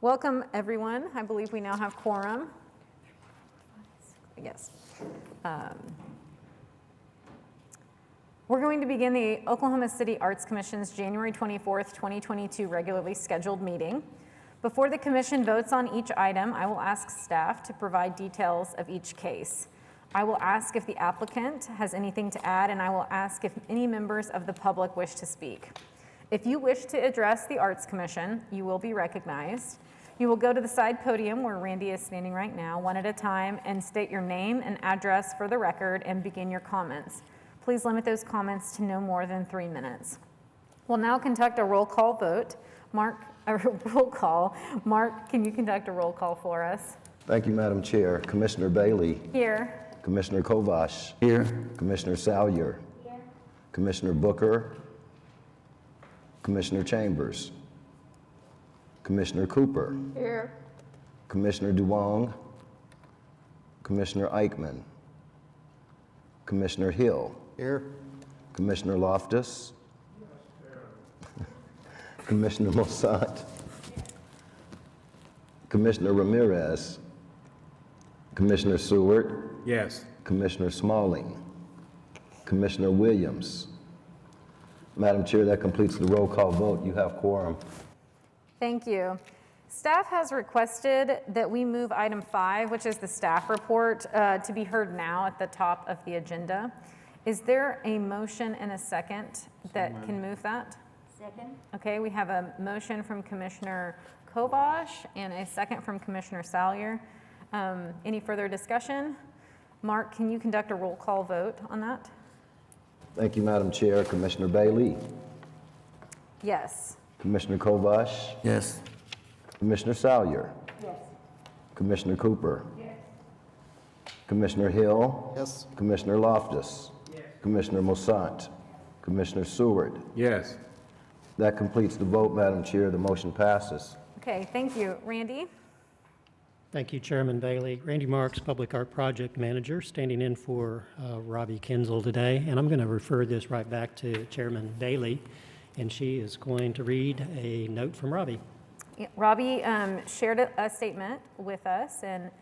Welcome, everyone. I believe we now have quorum. Yes. We're going to begin the Oklahoma City Arts Commission's January 24th, 2022 regularly scheduled meeting. Before the commission votes on each item, I will ask staff to provide details of each case. I will ask if the applicant has anything to add, and I will ask if any members of the public wish to speak. If you wish to address the Arts Commission, you will be recognized. You will go to the side podium where Randy is standing right now, one at a time, and state your name and address for the record and begin your comments. Please limit those comments to no more than 3 minutes. We'll now conduct a roll call vote. Mark, can you conduct a roll call for us? Thank you, Madam Chair. Commissioner Bailey. Here. Commissioner Kovash. Here. Commissioner Salyer. Here. Commissioner Booker. Commissioner Chambers. Commissioner Cooper. Here. Commissioner Duong. Commissioner Eichmann. Commissioner Hill. Here. Commissioner Loftus. Commissioner Mossant. Commissioner Ramirez. Commissioner Stewart. Yes. Commissioner Smalling. Commissioner Williams. Madam Chair, that completes the roll call vote. You have quorum. Thank you. Staff has requested that we move item 5, which is the staff report, to be heard now at the top of the agenda. Is there a motion and a second that can move that? Second. Okay, we have a motion from Commissioner Kovash and a second from Commissioner Salyer. Any further discussion? Mark, can you conduct a roll call vote on that? Thank you, Madam Chair. Commissioner Bailey. Yes. Commissioner Kovash. Yes. Commissioner Salyer. Yes. Commissioner Cooper. Yes. Commissioner Hill. Yes. Commissioner Loftus. Yes. Commissioner Mossant. Commissioner Stewart. Yes. That completes the vote, Madam Chair. The motion passes. Okay, thank you. Randy? Thank you, Chairman Bailey. Randy Marks, Public Art Project Manager, standing in for Robbie Kinzel today. And I'm going to refer this right back to Chairman Bailey, and she is going to read a note from Robbie. Yeah, Robbie shared a statement with us, and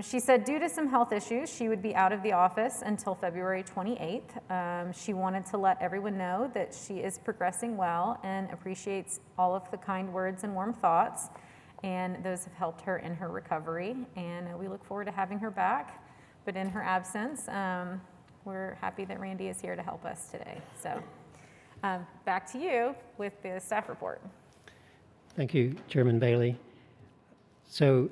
she said due to some health issues, she would be out of the office until February 28th. She wanted to let everyone know that she is progressing well and appreciates all of the kind words and warm thoughts, and those have helped her in her recovery, and we look forward to having her back. But in her absence, we're happy that Randy is here to help us today. So back to you with the staff report. Thank you, Chairman Bailey. So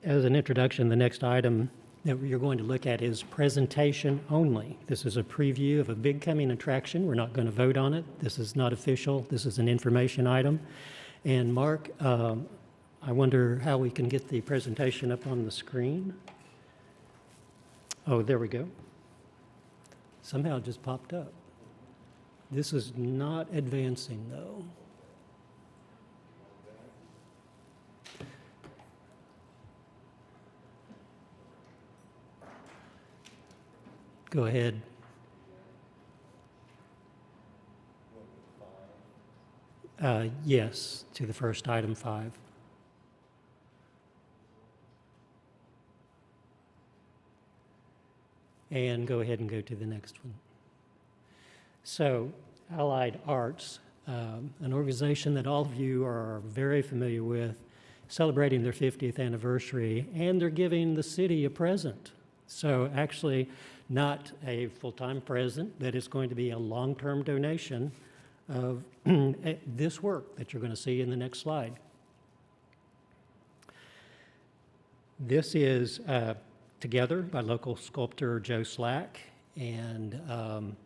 as an introduction, the next item that you're going to look at is presentation only. This is a preview of a big coming attraction. We're not going to vote on it. This is not official. This is an information item. And Mark, I wonder how we can get the presentation up on the screen. Oh, there we go. Somehow it just popped up. This is not advancing, though. Go ahead. Yes, to the first item 5. And go ahead and go to the next one. So, Allied Arts, an organization that all of you are very familiar with, celebrating their 50th anniversary, and they're giving the city a present. So actually, not a full-time present, but it's going to be a long-term donation of this work that you're going to see in the next slide. This is Together by local sculptor Joe Slack, and I'm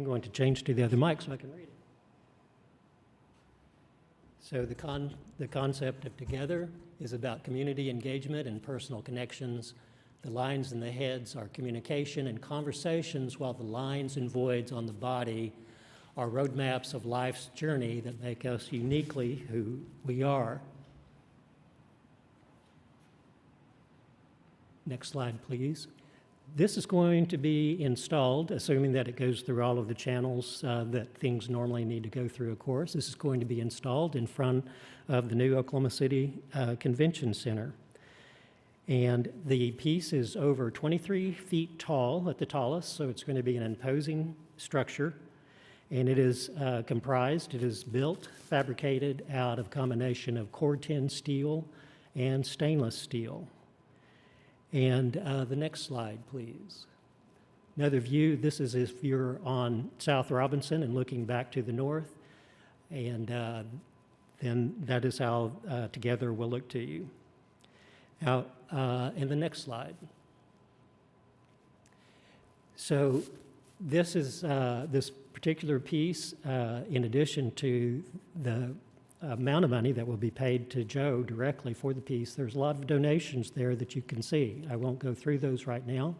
going to change to the other mic so I can read it. So the concept of Together is about community engagement and personal connections. The lines and the heads are communication and conversations, while the lines and voids on the body are roadmaps of life's journey that make us uniquely who we are. Next slide, please. This is going to be installed, assuming that it goes through all of the channels that things normally need to go through, of course. This is going to be installed in front of the new Oklahoma City Convention Center. And the piece is over 23 feet tall at the tallest, so it's going to be an imposing structure. And it is it is built, fabricated out of a combination of core-tin steel and stainless steel. And the next slide, please. Another view, this is if you're on South Robinson and looking back to the north. And then that is how together we'll look to you. Now, in the next slide. So this is this particular piece, in addition to the amount of money that will be paid to Joe directly for the piece, there's a lot of donations there that you can see. I won't go through those right now.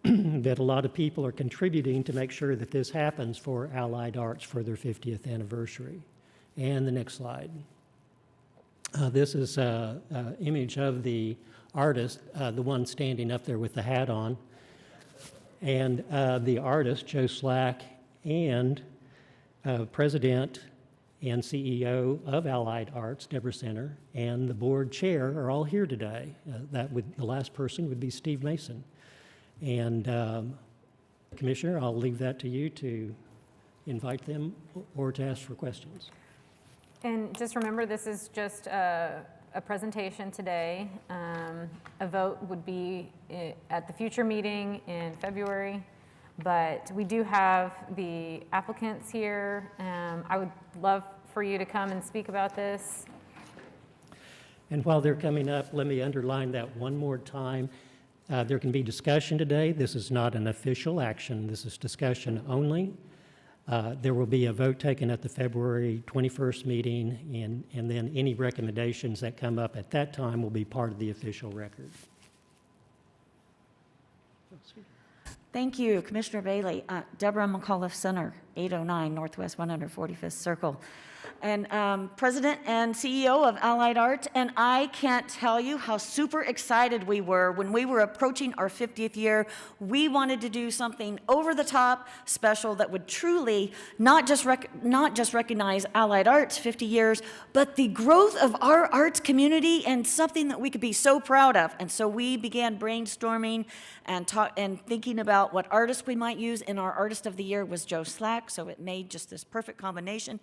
But a lot of people are contributing to make sure that this happens for Allied Arts for their 50th anniversary. And the next slide. This is an image of the artist, the one standing up there with the hat on. And the artist, Joe Slack, and president and CEO of Allied Arts, Deborah Center, and the board chair are all here today. The last person would be Steve Mason. And Commissioner, I'll leave that to you to invite them or to ask for questions. And just remember, this is just a presentation today. A vote would be at the future meeting in February, but we do have the applicants here. I would love for you to come and speak about this. And while they're coming up, let me underline that one more time. There can be discussion today. This is not an official action. This is discussion only. There will be a vote taken at the February 21st meeting, and then any recommendations that come up at that time will be part of the official record. Thank you, Commissioner Bailey. Deborah McAuliffe Center, 809 Northwest 145th Circle. And President and CEO of Allied Arts, and I can't tell you how super excited we were when we were approaching our 50th year. We wanted to do something over the top special that would truly not just recognize Allied Arts 50 years, but the growth of our arts community and something that we could be so proud of. And so we began brainstorming and thinking about what artists we might use. And our Artist of the Year was Joe Slack, so it made just this perfect combination.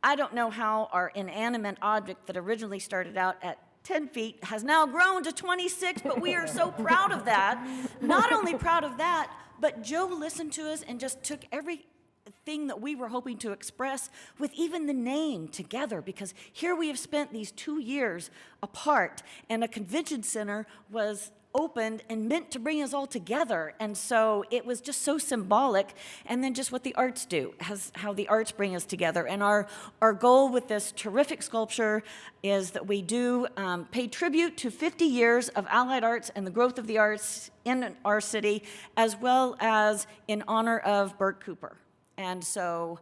I don't know how our inanimate object that originally started out at 10 feet has now grown to 26, but we are so proud of that. Not only proud of that, but Joe listened to us and just took everything that we were hoping to express with even the name together, because here we have spent these 2 years apart, and a convention center was opened and meant to bring us all together. And so it was just so symbolic. And then just what the arts do, how the arts bring us together. And our goal with this terrific sculpture is that we do pay tribute to 50 years of Allied Arts and the growth of the arts in our city, as well as in honor of Bert Cooper. And so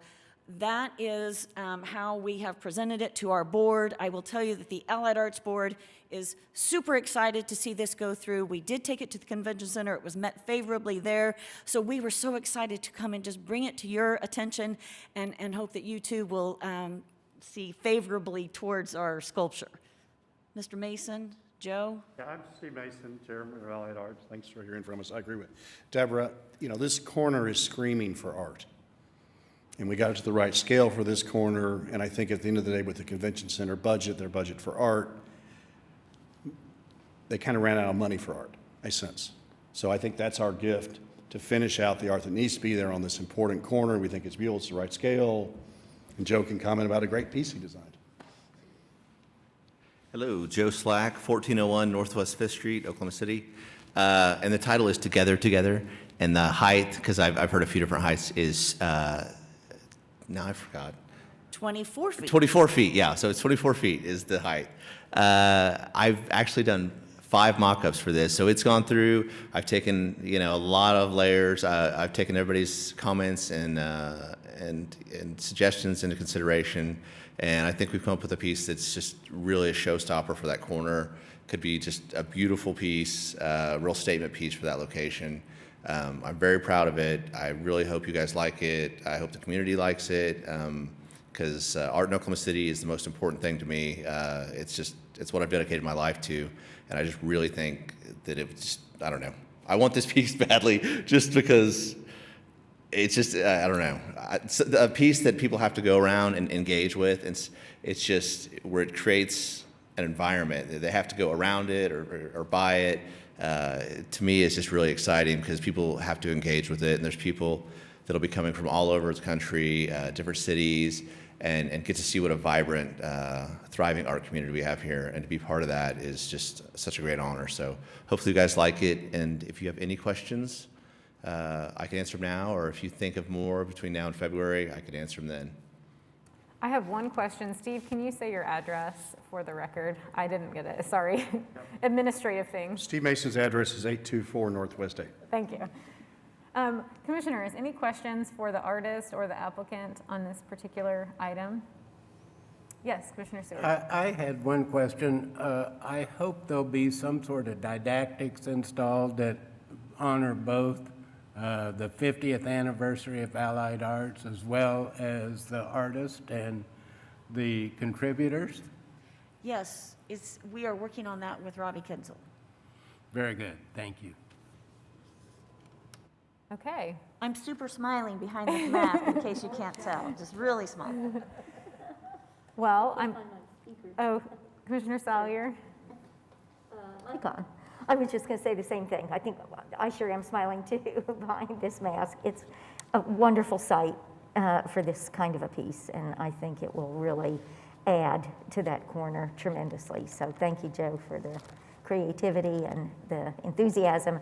that is how we have presented it to our board. I will tell you that the Allied Arts Board is super excited to see this go through. We did take it to the convention center. It was met favorably there. So we were so excited to come and just bring it to your attention, and hope that you too will see favorably towards our sculpture. Mr. Mason, Joe? Yeah, I'm Steve Mason, Chairman of Allied Arts. Thanks for hearing from us. I agree with Deborah. You know, this corner is screaming for art. And we got it to the right scale for this corner, and I think at the end of the day with the convention center budget, their budget for art, they kind of ran out of money for art, I sense. So I think that's our gift, to finish out the art that needs to be there on this important corner. We think it's beautiful, it's the right scale, and Joe can comment about a great piece he designed. Hello, Joe Slack, 1401 Northwest 5th Street, Oklahoma City. And the title is Together, Together. And the height, because I've heard a few different heights, is, now I forgot. 24 feet. 24 feet, yeah. So it's 24 feet is the height. I've actually done 5 mock-ups for this. So it's gone through. I've taken, a lot of layers. I've taken everybody's comments and suggestions into consideration. And I think we've come up with a piece that's just really a showstopper for that corner. could be just a beautiful piece, a real statement piece for that location. I'm very proud of it. I really hope you guys like it. I hope the community likes it, because art in Oklahoma City is the most important thing to me. It's what I've dedicated my life to, and I just really think that I don't know. I want this piece badly just because it's just, I don't know. It's a piece that people have to go around and engage with. It's just where it creates an environment. They have to go around it or buy it. To me, it's just really exciting because people have to engage with it, and there's people that'll be coming from all over the country, different cities, and get to see what a vibrant, thriving art community we have here. And to be part of that is just such a great honor. So hopefully you guys like it, and if you have any questions, I can answer them now, or if you think of more between now and February, I could answer them then. I have one question. Steve, can you say your address for the record? I didn't get it, sorry. Administrative things. Steve Mason's address is 824 Northwest 8th. Thank you. Commissioners, any questions for the artist or the applicant on this particular item? Yes, Commissioner Stewart. I had one question. I hope there'll be some sort of didactics installed that honor both the 50th anniversary of Allied Arts as well as the artist and the contributors. Yes, we are working on that with Robbie Kinzel. Very good. Thank you. Okay. I'm super smiling behind this mask in case you can't tell, just really smiling. Well, Commissioner Salyer. Mic on. I was just going to say the same thing. I think I sure am smiling too behind this mask. It's a wonderful sight for this kind of a piece, and I think it will really add to that corner tremendously. So thank you, Joe, for the creativity and the enthusiasm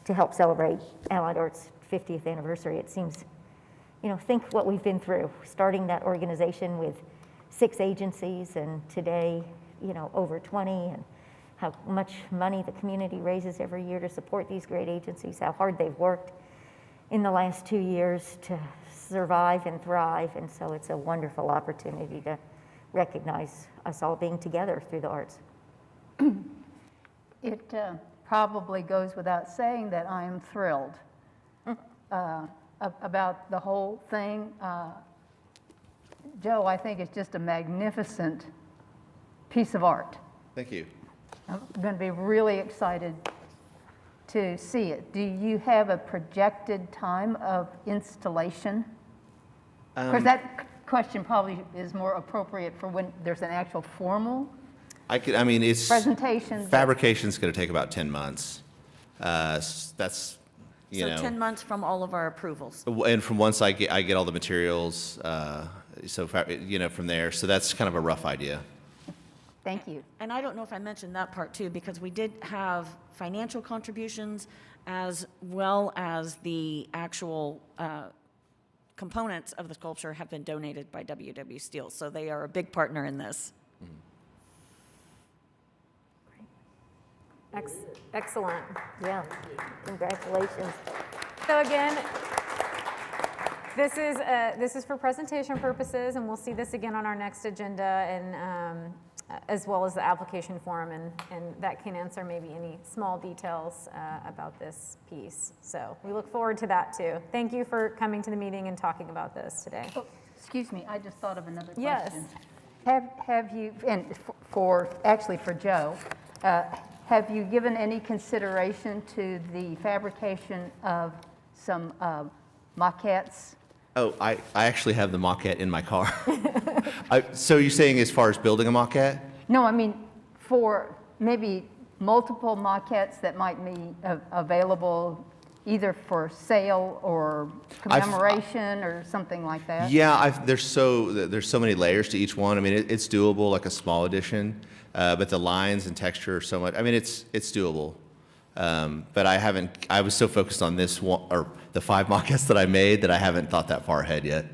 to help celebrate Allied Arts' 50th anniversary. It seems, think what we've been through, starting that organization with 6 agencies, and today, over 20, and how much money the community raises every year to support these great agencies, how hard they've worked in the last 2 years to survive and thrive. And so it's a wonderful opportunity to recognize us all being together through the arts. It probably goes without saying that I am thrilled about the whole thing. Joe, I think it's just a magnificent piece of art. Thank you. I'm going to be really excited to see it. Do you have a projected time of installation? Because that question probably is more appropriate for when there's an actual formal It's presentation. fabrication's going to take about 10 months. That's So 10 months from all of our approvals. and from once I get all the materials, from there. So that's kind of a rough idea. Thank you. And I don't know if I mentioned that part too, because we did have financial contributions as well as the actual components of the sculpture have been donated by WW Steel. So they are a big partner in this. Excellent. Yeah, congratulations. So again, this is for presentation purposes, and we'll see this again on our next agenda, and as well as the application form, and that can answer maybe any small details about this piece. So we look forward to that too. Thank you for coming to the meeting and talking about this today. Oh, excuse me, I just thought of another question. Yes. Have you, and for Joe, have you given any consideration to the fabrication of some maquettes? Oh, I actually have the maquette in my car. So you're saying as far as building a maquette? No, I mean for maybe multiple maquettes that might be available either for sale or commemoration or something like that? Yeah, there's so many layers to each one. I mean, it's doable, like a small edition, but the lines and texture are so much. I mean, it's doable. But I was so focused on this one, or the 5 maquettes that I made, that I haven't thought that far ahead yet.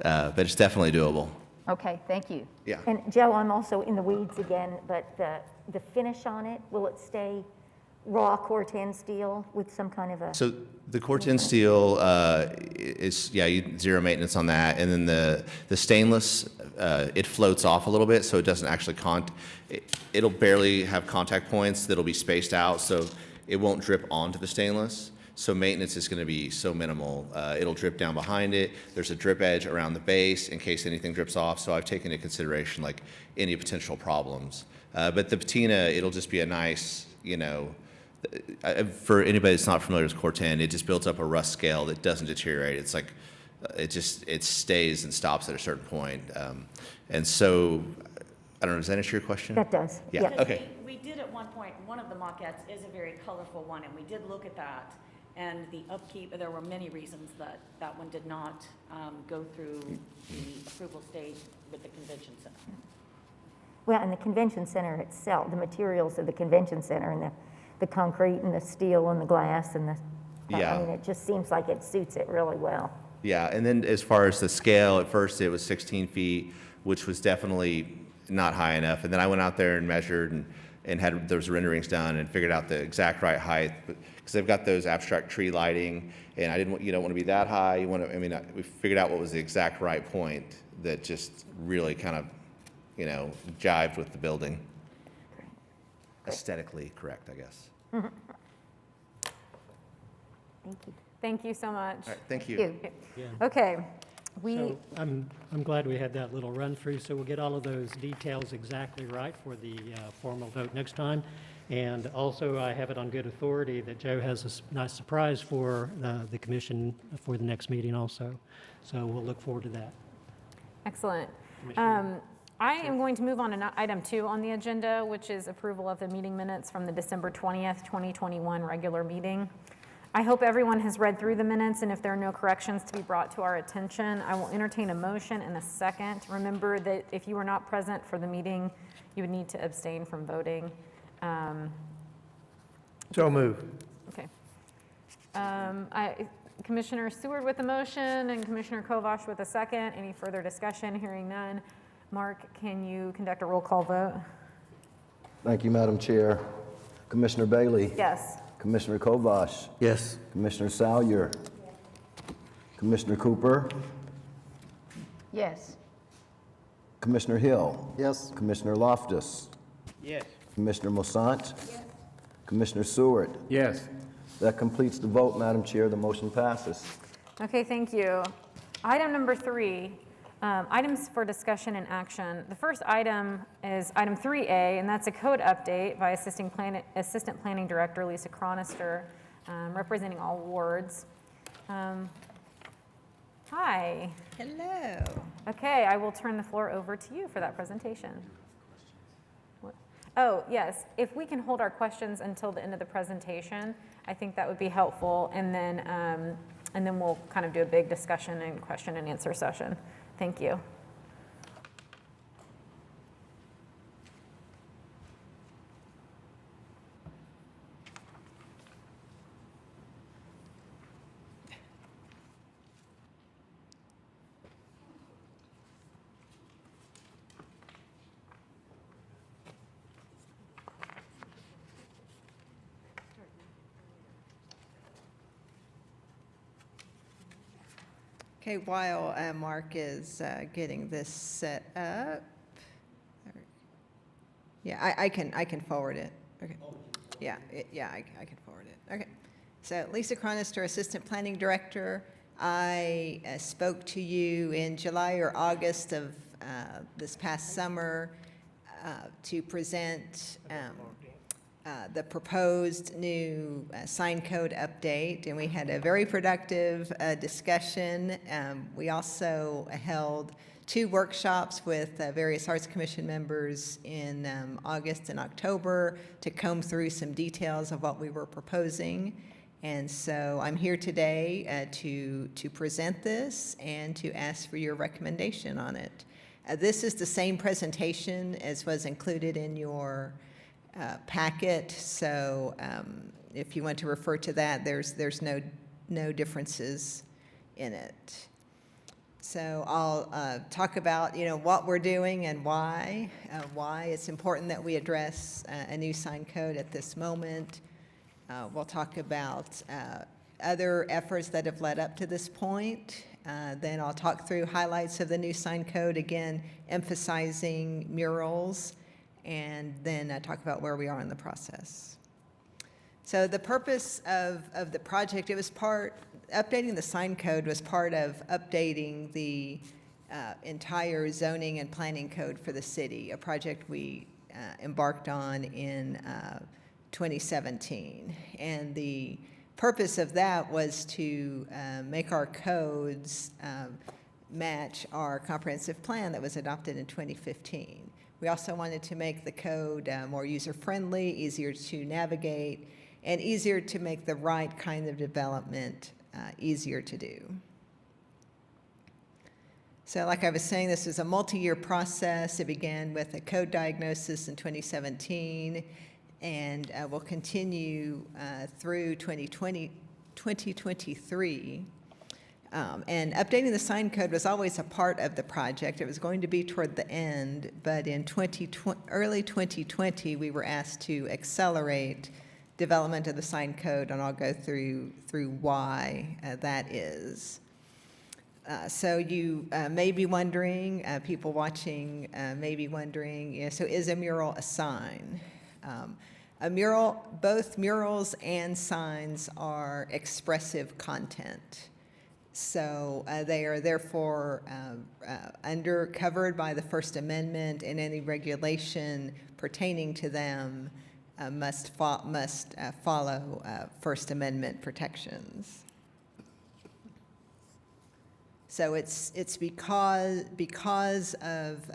But it's definitely doable. Okay, thank you. Yeah. And Joe, I'm also in the weeds again, but the finish on it, will it stay raw corten steel with some kind of a, So the corten steel is, yeah, you zero maintenance on that. And then the stainless, it floats off a little bit, so it doesn't actually it'll barely have contact points that'll be spaced out, so it won't drip onto the stainless. So maintenance is going to be so minimal. It'll drip down behind it. There's a drip edge around the base in case anything drips off. So I've taken into consideration like any potential problems. But the patina, it'll just be a nice, for anybody that's not familiar with corten, it just builds up a rust scale that doesn't deteriorate. It's like, it stays and stops at a certain point. And so, I don't know, does that answer your question? that does. Yeah, okay. We did at one point, one of the mock-ups is a very colorful one, and we did look at that. And the upkeep, there were many reasons that that one did not go through the approval stage with the convention center. Well, and the convention center itself, the materials of the convention center and the concrete and the steel and the glass and Yeah. I mean, it just seems like it suits it really well. Yeah, and then as far as the scale, at first it was 16 feet, which was definitely not high enough. And then I went out there and measured and had those renderings done and figured out the exact right height. Because they've got those abstract tree lighting, and you don't want to be that high. We figured out what was the exact right point that just really kind of, jived with the building. Aesthetically correct, I guess. Thank you. Thank you so much. All right, thank you. You. Yeah. Okay, So I'm glad we had that little run through, so we'll get all of those details exactly right for the formal vote next time. And also, I have it on good authority that Joe has a nice surprise for the commission for the next meeting also. So we'll look forward to that. excellent. Commissioner? I am going to move on to item 2 on the agenda, which is approval of the meeting minutes from the December 20th, 2021 regular meeting. I hope everyone has read through the minutes, and if there are no corrections to be brought to our attention, I will entertain a motion and a second. Remember that if you were not present for the meeting, you would need to abstain from voting. So move. Okay. Commissioner Stewart with the motion and Commissioner Kovash with a second. Any further discussion? Hearing none. Mark, can you conduct a roll call vote? Thank you, Madam Chair. Commissioner Bailey? Yes. Commissioner Kovash? Yes. Commissioner Salyer? Commissioner Cooper? Yes. Commissioner Hill? Yes. Commissioner Loftus? Yes. Commissioner Moussant? Commissioner Stewart? Yes. That completes the vote, Madam Chair. The motion passes. Okay, thank you. Item number 3, items for discussion and action. The first item is item 3A, and that's a code update by Assistant Planning Director Lisa Chronister, representing all wards. Hi. Hello. Okay, I will turn the floor over to you for that presentation. What? Oh, yes, if we can hold our questions until the end of the presentation, I think that would be helpful, and then we'll kind of do a big discussion and question and answer session. Thank you. Okay, while Mark is getting this set up, yeah, I can forward it. Okay. Yeah, I can forward it. Okay. So Lisa Chronister, Assistant Planning Director. I spoke to you in July or August of this past summer to present the proposed new sign code update, and we had a very productive discussion. We also held 2 workshops with various Arts Commission members in August and October to comb through some details of what we were proposing. And so I'm here today to present this and to ask for your recommendation on it. This is the same presentation as was included in your packet, so if you want to refer to that, there's no differences in it. So I'll talk about what we're doing and why it's important that we address a new sign code at this moment. We'll talk about other efforts that have led up to this point. Then I'll talk through highlights of the new sign code, again, emphasizing murals, and then talk about where we are in the process. So the purpose of the project, updating the sign code was part of updating the entire zoning and planning code for the city, a project we embarked on in 2017. And the purpose of that was to make our codes match our comprehensive plan that was adopted in 2015. We also wanted to make the code more user-friendly, easier to navigate, and easier to make the right kind of development easier to do. So like I was saying, this was a multi-year process. It began with a code diagnosis in 2017, and will continue through 2023. And updating the sign code was always a part of the project. It was going to be toward the end, but in early 2020, we were asked to accelerate development of the sign code, and I'll go through why that is. So you may be wondering, people watching may be wondering, so is a mural a sign? A mural, both murals and signs are expressive content. So they are therefore covered by the First Amendment, and any regulation pertaining to them must follow First Amendment protections. So it's because of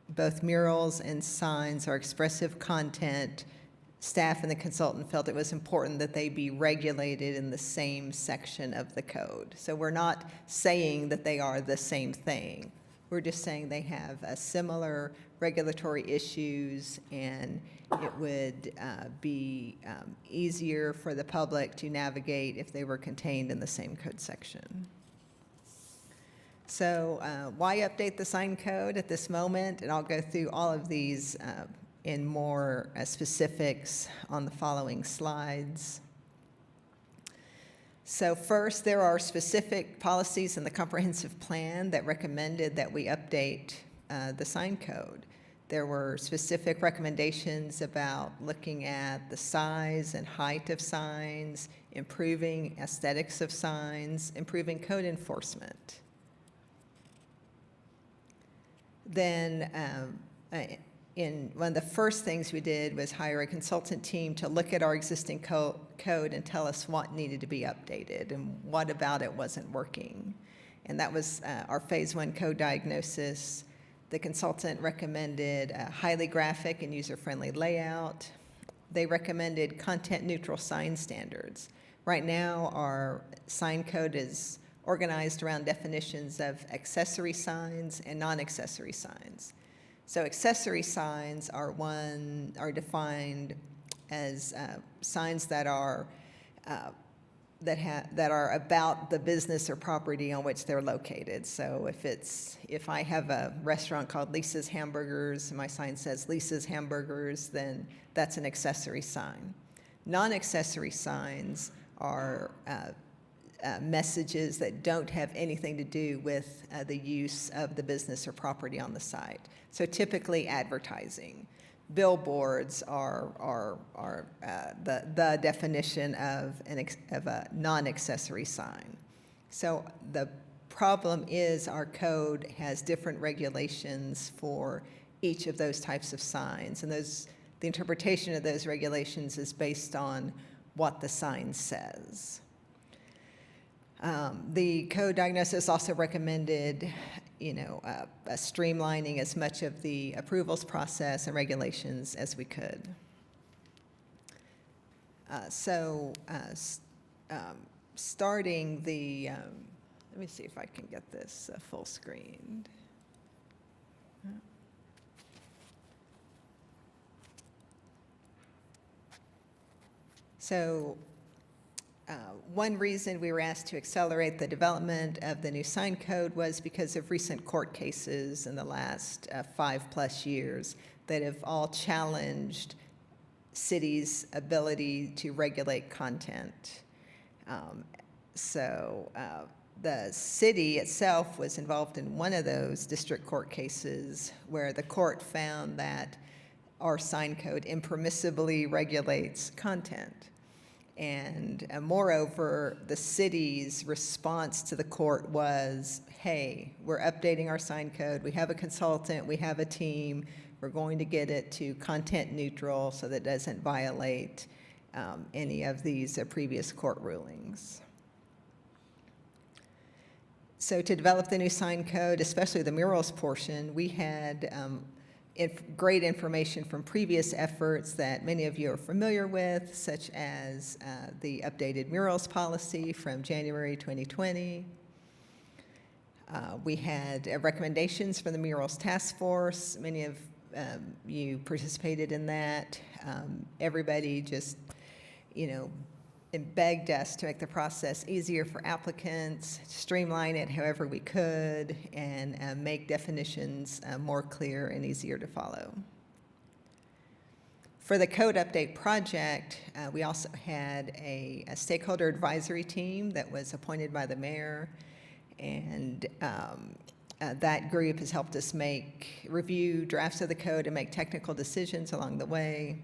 both murals and signs are expressive content, staff and the consultant felt it was important that they be regulated in the same section of the code. So we're not saying that they are the same thing. We're just saying they have similar regulatory issues, and it would be easier for the public to navigate if they were contained in the same code section. So why update the sign code at this moment? And I'll go through all of these in more specifics on the following slides. So first, there are specific policies in the comprehensive plan that recommended that we update the sign code. There were specific recommendations about looking at the size and height of signs, improving aesthetics of signs, improving code enforcement. Then one of the first things we did was hire a consultant team to look at our existing code and tell us what needed to be updated and what about it wasn't working. And that was our phase 1 code diagnosis. The consultant recommended a highly graphic and user-friendly layout. They recommended content-neutral sign standards. Right now, our sign code is organized around definitions of accessory signs and non-accessory signs. So accessory signs are defined as signs that are about the business or property on which they're located. So if I have a restaurant called Lisa's Hamburgers and my sign says Lisa's Hamburgers, then that's an accessory sign. Non-accessory signs are messages that don't have anything to do with the use of the business or property on the site. So typically advertising. Billboards are the definition of a non-accessory sign. So the problem is our code has different regulations for each of those types of signs, and the interpretation of those regulations is based on what the sign says. The code diagnosis also recommended, streamlining as much of the approvals process and regulations as we could. Starting the, let me see if I can get this full screened. So one reason we were asked to accelerate the development of the new sign code was because of recent court cases in the last 5+ years that have all challenged city's ability to regulate content. So the city itself was involved in one of those district court cases where the court found that our sign code impermissibly regulates content. And moreover, the city's response to the court was, hey, we're updating our sign code. We have a consultant. We have a team. We're going to get it to content neutral so that it doesn't violate any of these previous court rulings. So to develop the new sign code, especially the murals portion, we had great information from previous efforts that many of you are familiar with, such as the updated murals policy from January 2020. We had recommendations from the Murals Task Force. Many of you participated in that. Everybody just, begged us to make the process easier for applicants, streamline it however we could, and make definitions more clear and easier to follow. For the code update project, we also had a stakeholder advisory team that was appointed by the mayor, and that group has helped us review drafts of the code and make technical decisions along the way.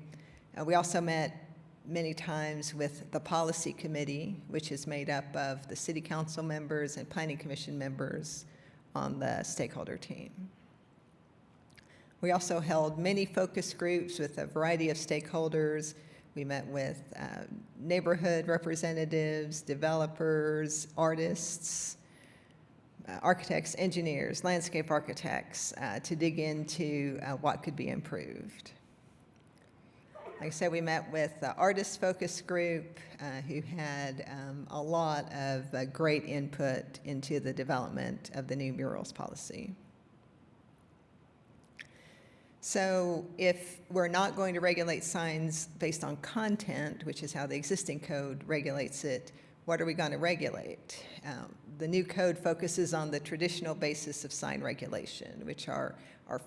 We also met many times with the policy committee, which is made up of the city council members and planning commission members on the stakeholder team. We also held many focus groups with a variety of stakeholders. We met with neighborhood representatives, developers, artists, architects, engineers, landscape architects, to dig into what could be improved. Like I said, we met with the artist focus group who had a lot of great input into the development of the new murals policy. So if we're not going to regulate signs based on content, which is how the existing code regulates it, what are we going to regulate? The new code focuses on the traditional basis of sign regulation, which are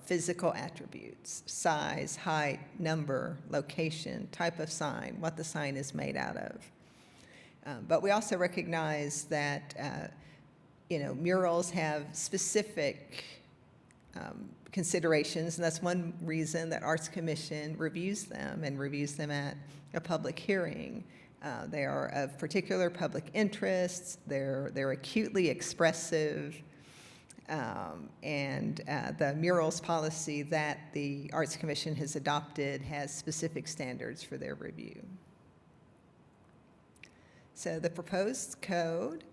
physical attributes: size, height, number, location, type of sign, what the sign is made out of. But we also recognize that murals have specific considerations, and that's one reason that Arts Commission reviews them at a public hearing. They are of particular public interest. They're acutely expressive. And the murals policy that the Arts Commission has adopted has specific standards for their review. So the proposed code,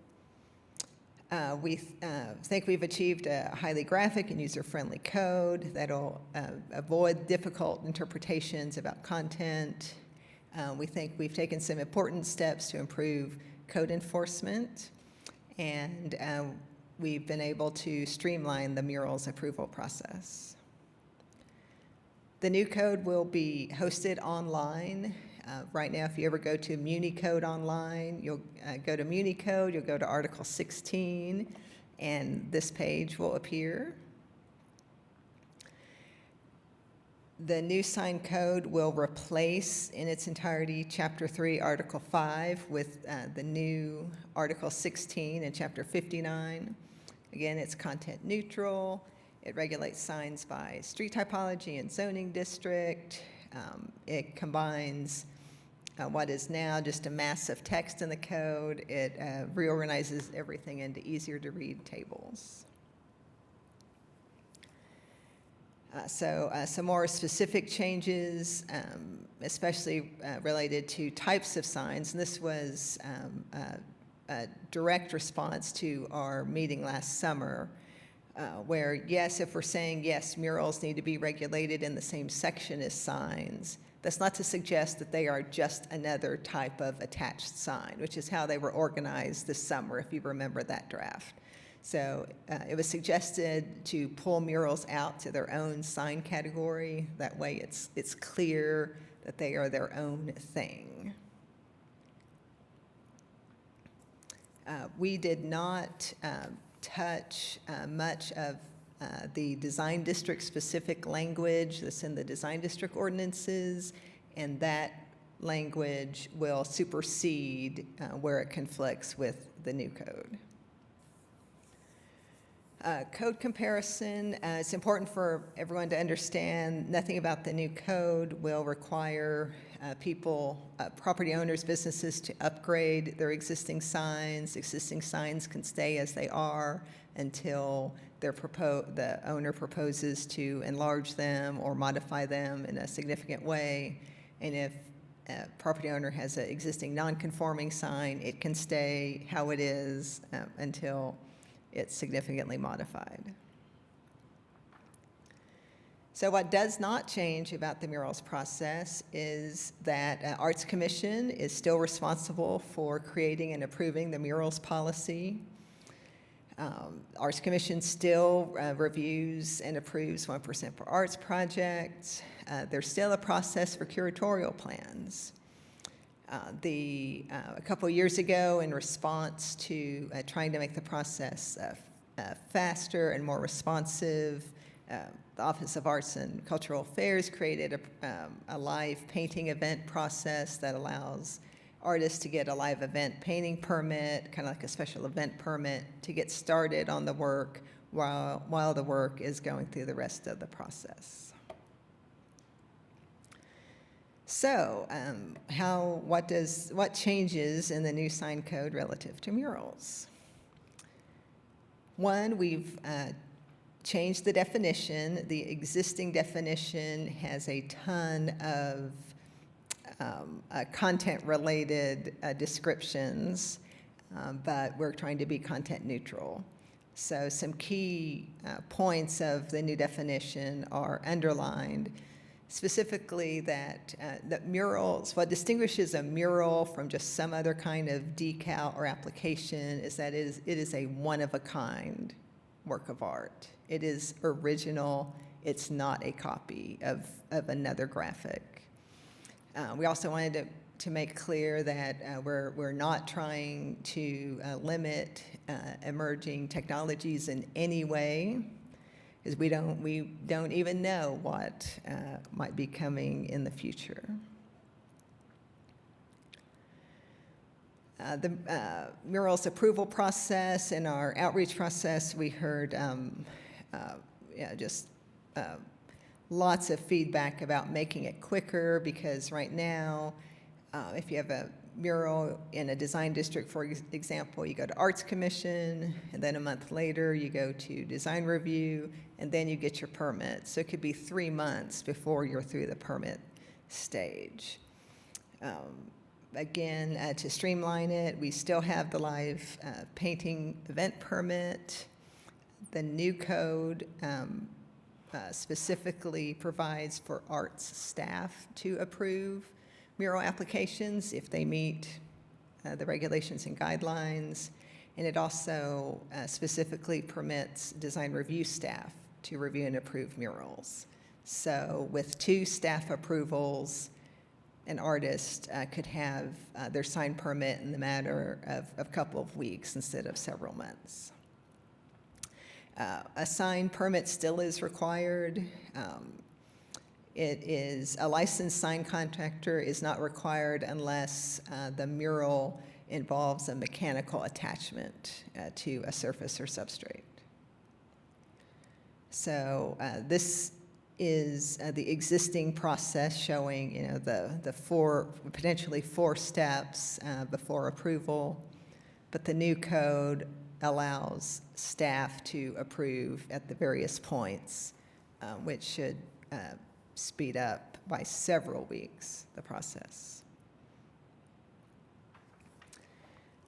we think we've achieved a highly graphic and user-friendly code that'll avoid difficult interpretations about content. We think we've taken some important steps to improve code enforcement, and we've been able to streamline the murals approval process. The new code will be hosted online. Right now, if you ever go to MuniCode online, you'll go to MuniCode, you'll go to Article 16, and this page will appear. The new sign code will replace in its entirety Chapter 3, Article 5 with the new Article 16 and Chapter 59. Again, it's content neutral. It regulates signs by street typology and zoning district. It combines what is now just a mass of text in the code. It reorganizes everything into easier to read tables. So some more specific changes, especially related to types of signs. And this was a direct response to our meeting last summer, where, yes, if we're saying, yes, murals need to be regulated in the same section as signs, that's not to suggest that they are just another type of attached sign, which is how they were organized this summer, if you remember that draft. So it was suggested to pull murals out to their own sign category. That way it's clear that they are their own thing. We did not touch much of the design district specific language that's in the design district ordinances and that language will supersede where it conflicts with the new code. Code comparison, it's important for everyone to understand nothing about the new code will require property owners, businesses to upgrade their existing signs. Existing signs can stay as they are until the owner proposes to enlarge them or modify them in a significant way. And if a property owner has an existing non-conforming sign, it can stay how it is until it's significantly modified. So what does not change about the murals process is that Arts Commission is still responsible for creating and approving the murals policy. Arts Commission still reviews and approves 1% for arts projects. There's still a process for curatorial plans. A couple of years ago, in response to trying to make the process faster and more responsive, the Office of Arts and Cultural Affairs created a live painting event process that allows artists to get a live event painting permit, kind of like a special event permit, to get started on the work while the work is going through the rest of the process. So, what changes in the new sign code relative to murals? One, we've changed the definition. The existing definition has a ton of content-related descriptions, but we're trying to be content neutral. So some key points of the new definition are underlined. Specifically that murals, what distinguishes a mural from just some other kind of decal or application is that it is a one-of-a-kind work of art. It is original. It's not a copy of another graphic. We also wanted to make clear that we're not trying to limit emerging technologies in any way, because we don't even know what might be coming in the future. The murals approval process and our outreach process, we heard lots of feedback about making it quicker, because right now, if you have a mural in a design district, for example, you go to Arts Commission, and then a month later you go to design review, and then you get your permit. So it could be 3 months before you're through the permit stage. Again, to streamline it, we still have the live painting event permit. The new code specifically provides for arts staff to approve mural applications if they meet the regulations and guidelines, and it also specifically permits design review staff to review and approve murals. So with 2 staff approvals, an artist could have their sign permit in the matter of a couple of weeks instead of several months. A sign permit still is required. It is a licensed sign contractor is not required unless the mural involves a mechanical attachment to a surface or substrate. So this is the existing process showing, the potentially four steps before approval, but the new code allows staff to approve at the various points, which should speed up by several weeks the process.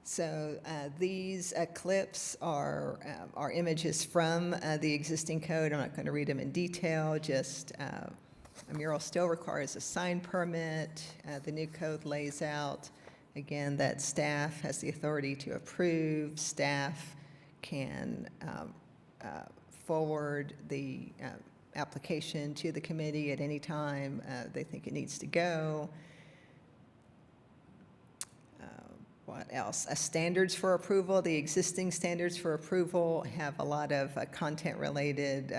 So these clips are images from the existing code. I'm not going to read them in detail, just a mural still requires a sign permit. The new code lays out, again, that staff has the authority to approve. Staff can forward the application to the committee at any time they think it needs to go. What else? Standards for approval. The existing standards for approval have a lot of content-related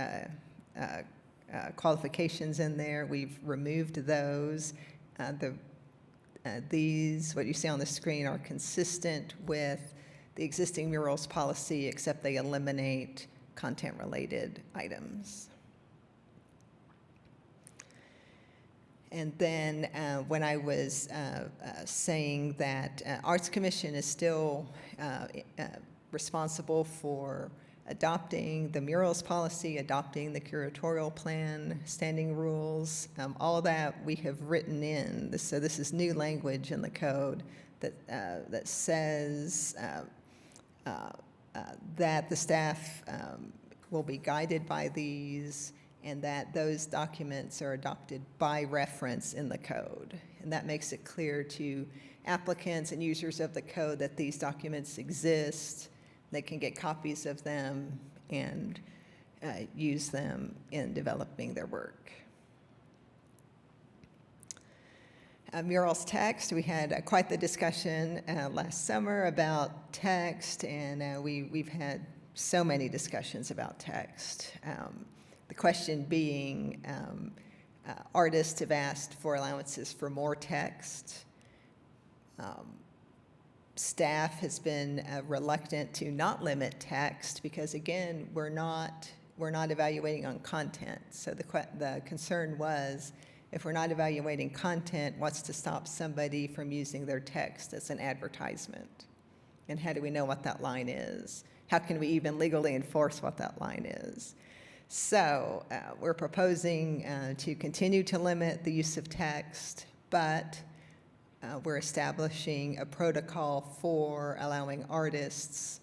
qualifications in there. We've removed those these, what you see on the screen, are consistent with the existing murals policy, except they eliminate content-related items. And then when I was saying that Arts Commission is still responsible for adopting the murals policy, adopting the curatorial plan, standing rules, all that we have written in. So this is new language in the code that says that the staff will be guided by these, and that those documents are adopted by reference in the code. And that makes it clear to applicants and users of the code that these documents exist. They can get copies of them and use them in developing their work. Murals text, we had quite the discussion last summer about text, and we've had so many discussions about text. The question being, artists have asked for allowances for more text. Staff has been reluctant to not limit text because, again, we're not evaluating on content. So the concern was, if we're not evaluating content, what's to stop somebody from using their text as an advertisement? And how do we know what that line is? How can we even legally enforce what that line is? So we're proposing to continue to limit the use of text, but we're establishing a protocol for allowing artists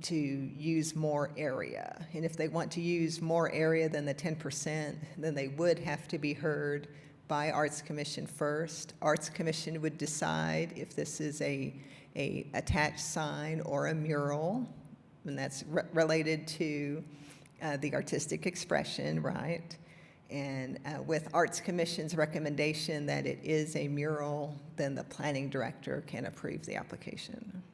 to use more area. And if they want to use more area than the 10%, then they would have to be heard by Arts Commission first. Arts Commission would decide if this is a attached sign or a mural, and that's related to the artistic expression, right? And with Arts Commission's recommendation that it is a mural, then the planning director can approve the application.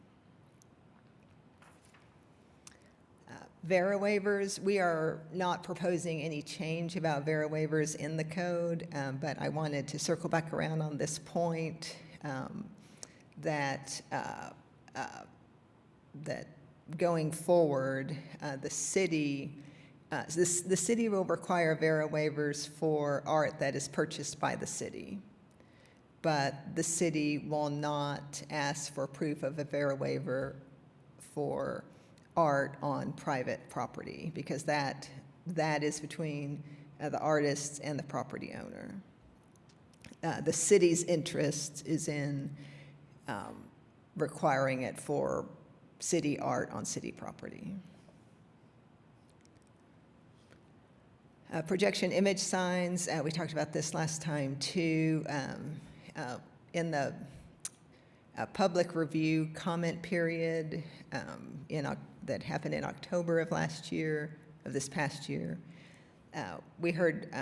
VERA waivers, we are not proposing any change about VERA waivers in the code, but I wanted to circle back around on this point that going forward, the city will require VERA waivers for art that is purchased by the city, but the city will not ask for proof of a VERA waiver for art on private property, because that is between the artist and the property owner. The city's interest is in requiring it for city art on city property. Projection image signs, we talked about this last time too. In the public review comment period that happened in October of this past year, we heard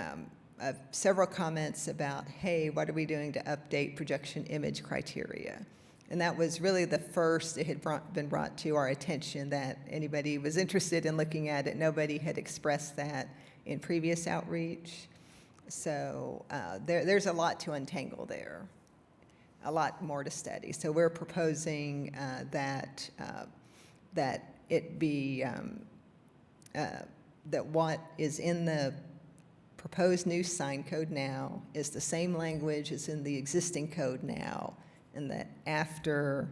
several comments about, hey, what are we doing to update projection image criteria? And that was really the first it had been brought to our attention that anybody was interested in looking at it. Nobody had expressed that in previous outreach. So there's a lot to untangle there, a lot more to study. So we're proposing that it be, that what is in the proposed new sign code now is the same language as in the existing code now, and that after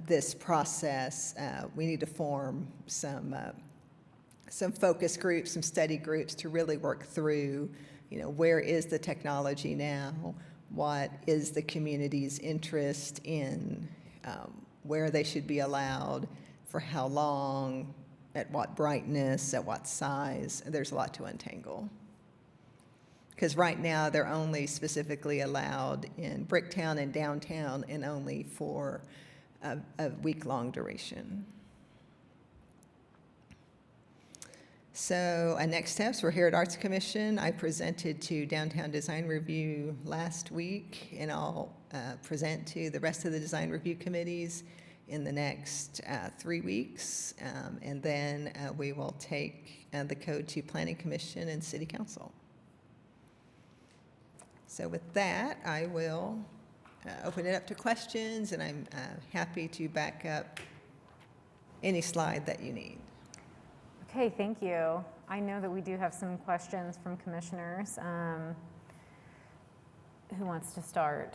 this process, we need to form some focus groups, some study groups to really work through, where is the technology now? What is the community's interest in where they should be allowed, for how long, at what brightness, at what size? There's a lot to untangle. Because right now, they're only specifically allowed in Bricktown and downtown, and only for a week-long duration. So next steps, we're here at Arts Commission. I presented to Downtown Design Review last week, and I'll present to the rest of the design review committees in the next 3 weeks. And then we will take the code to Planning Commission and City Council. So with that, I will open it up to questions, and I'm happy to back up any slide that you need. Okay, thank you. I know that we do have some questions from commissioners. Who wants to start?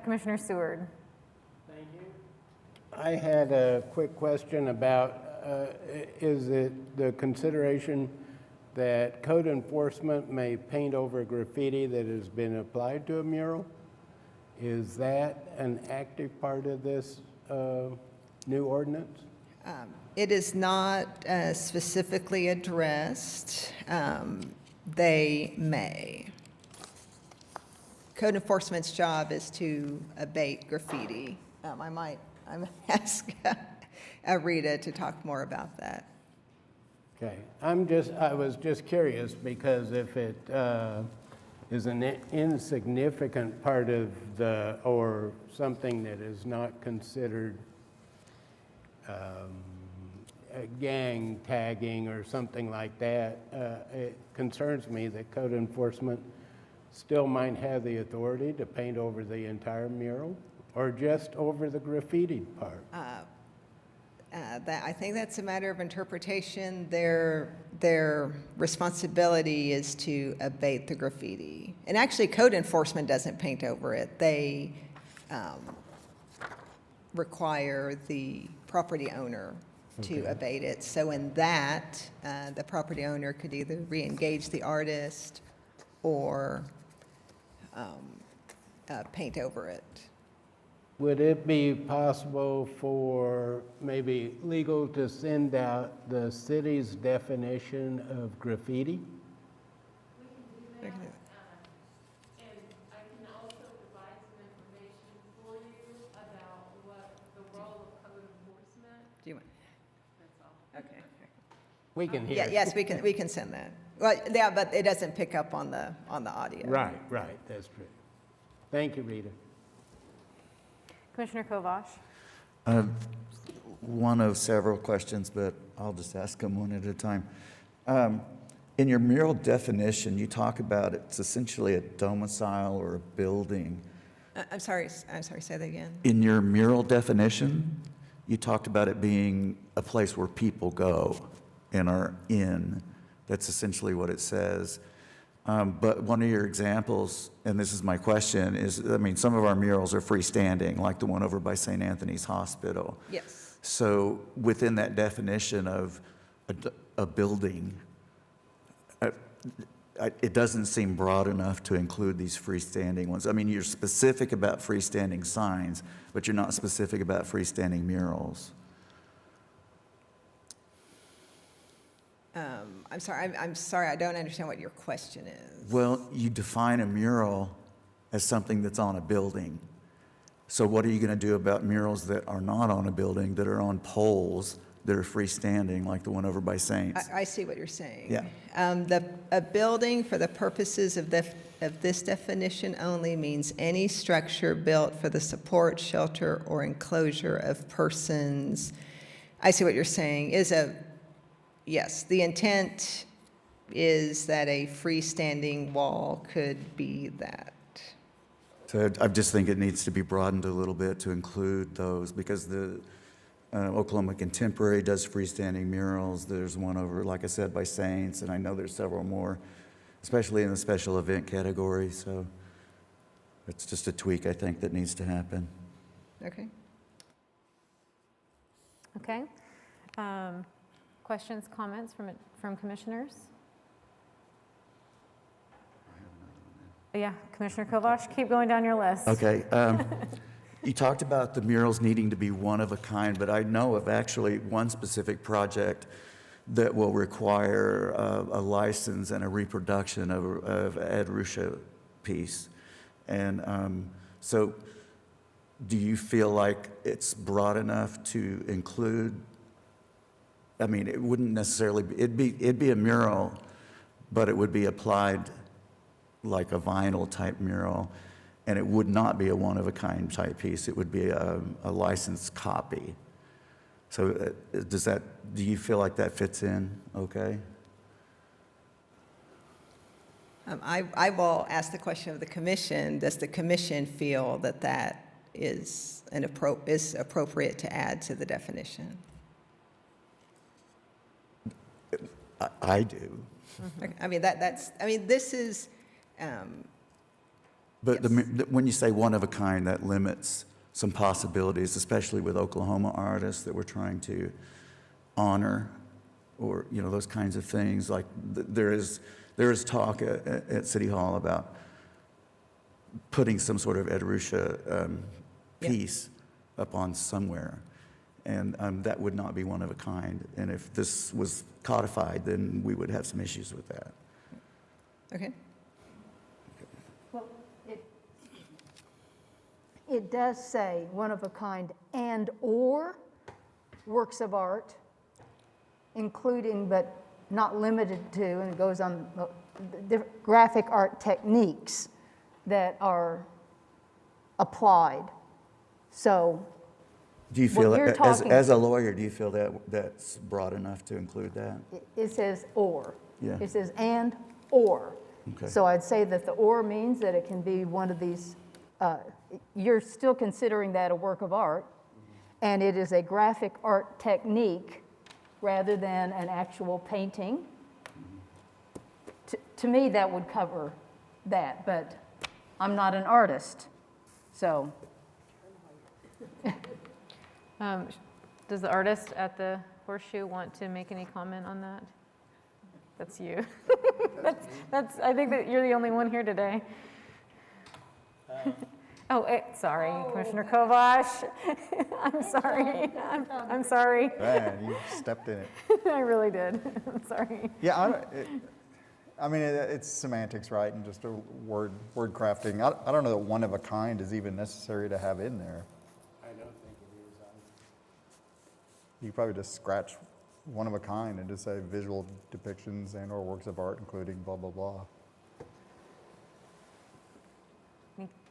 Commissioner Stewart. Thank you. I had a quick question about, is it the consideration that code enforcement may paint over graffiti that has been applied to a mural? Is that an active part of this new ordinance? It is not specifically addressed. They may. Code enforcement's job is to abate graffiti. I might ask Rita to talk more about that. Okay, I was just curious because if it is an insignificant part of or something that is not considered gang tagging or something like that, it concerns me that code enforcement still might have the authority to paint over the entire mural or just over the graffiti part. I think that's a matter of interpretation. Their responsibility is to abate the graffiti. And actually, code enforcement doesn't paint over it. They require the property owner to abate it. So in that, the property owner could either re-engage the artist or paint over it. Would it be possible for maybe legal to send out the city's definition of graffiti? We can do And I can also provide some information for you about what the role of code enforcement. Do you want? That's all. Okay. We can hear. Yeah, yes, we can send that. Well, yeah, but it doesn't pick up on the audio. Right, that's true. Thank you, Rita. Commissioner Kovash. One of several questions, but I'll just ask them one at a time. In your mural definition, you talk about it's essentially a domicile or a building. I'm sorry, say that again. In your mural definition, you talked about it being a place where people go and are in. That's essentially what it says. But one of your examples, and this is my question, is, some of our murals are freestanding, like the one over by St. Anthony's Hospital. Yes. So within that definition of a building, it doesn't seem broad enough to include these freestanding ones. You're specific about freestanding signs, but you're not specific about freestanding murals. I'm sorry, I don't understand what your question is. Well, you define a mural as something that's on a building. So what are you going to do about murals that are not on a building, that are on poles, that are freestanding, like the one over by Saints? I see what you're saying. Yeah. A building, for the purposes of this definition only, means any structure built for the support, shelter, or enclosure of persons. I see what you're saying. Yes, the intent is that a freestanding wall could be that. So I just think it needs to be broadened a little bit to include those, because the Oklahoma Contemporary does freestanding murals. There's one over, like I said, by Saints, and I know there's several more, especially in the special event category. So it's just a tweak, I think, that needs to happen. Okay. Okay. Questions, comments from commissioners? Yeah, Commissioner Kovash, keep going down your list. Okay. You talked about the murals needing to be one of a kind, but I know of actually one specific project that will require a license and a reproduction of Ed Ruscha piece. And so do you feel like it's broad enough to include? It wouldn't necessarily be, it'd be a mural, but it would be applied like a vinyl type mural, and it would not be a one-of-a-kind type piece. It would be a licensed copy. So do you feel like that fits in okay? I will ask the question of the commission. Does the commission feel that that is appropriate to add to the definition? I do. Okay, I mean, this is, But when you say one of a kind, that limits some possibilities, especially with Oklahoma artists that we're trying to honor, or, you know, those kinds of things. Like there is talk at City Hall about putting some sort of Ed Ruscha piece up on somewhere. And that would not be one of a kind. And if this was codified, then we would have some issues with that. okay. Well, it does say one of a kind and/or works of art, including but not limited to, and it goes on, the graphic art techniques that are applied. So Do you What feel, you're as talking- a lawyer, do you feel that that's broad enough to include that? it says or. Yeah. It says and/or. Okay. So I'd say that the or means that it can be one of these, you're still considering that a work of art, and it is a graphic art technique rather than an actual painting. To me, that would cover that, but I'm not an artist, so. Does the artist at the Horseshoe want to make any comment on that? That's you. I think that you're the only one here today. Sorry, Commissioner Kovash. I'm sorry. I'm sorry. Man, you stepped in it. I really did. I'm sorry. Yeah, it's semantics, right, and just a word crafting. I don't know that one of a kind is even necessary to have in there. I don't think it is either. You could probably just scratch one of a kind and just say visual depictions and/or works of art, including blah blah blah.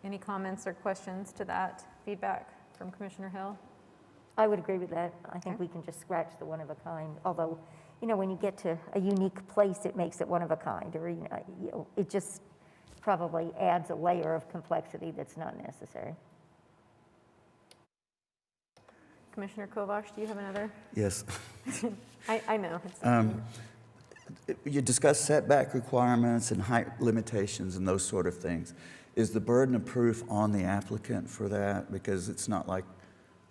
Any comments or questions to that feedback from Commissioner Hill? I would agree with that. I think we can just scratch the one of a kind, although, you know, when you get to a unique place, it makes it one of a kind, or, you know, it just probably adds a layer of complexity that's not necessary. Commissioner Kovash, do you have another? Yes. I know. You discuss setback requirements and height limitations and those sort of things. Is the burden of proof on the applicant for that? Because it's not like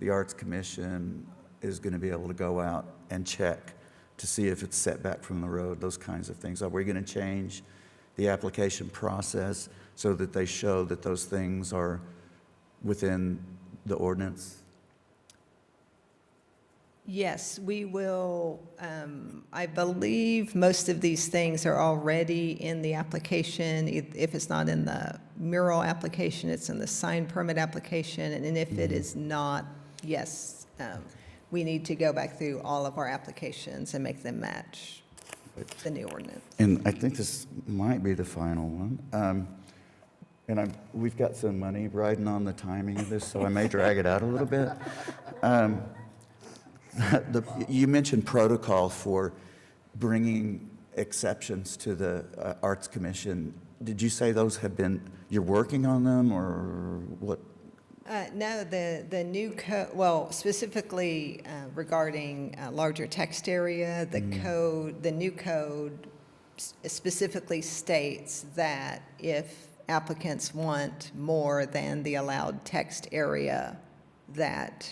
the Arts Commission is going to be able to go out and check to see if it's set back from the road, those kinds of things. Are we going to change the application process so that they show that those things are within the ordinance? Yes, we will. I believe most of these things are already in the application. If it's not in the mural application, it's in the sign permit application. And if it is not, yes, we need to go back through all of our applications and make them match the new ordinance. And I think this might be the final one. We've got some money riding on the timing of this, so I may drag it out a little bit. You mentioned protocol for bringing exceptions to the Arts Commission. Did you say those have been, you're working on them, or what? No, the new code, well, specifically regarding larger text area, the new code specifically states that if applicants want more than the allowed text area, that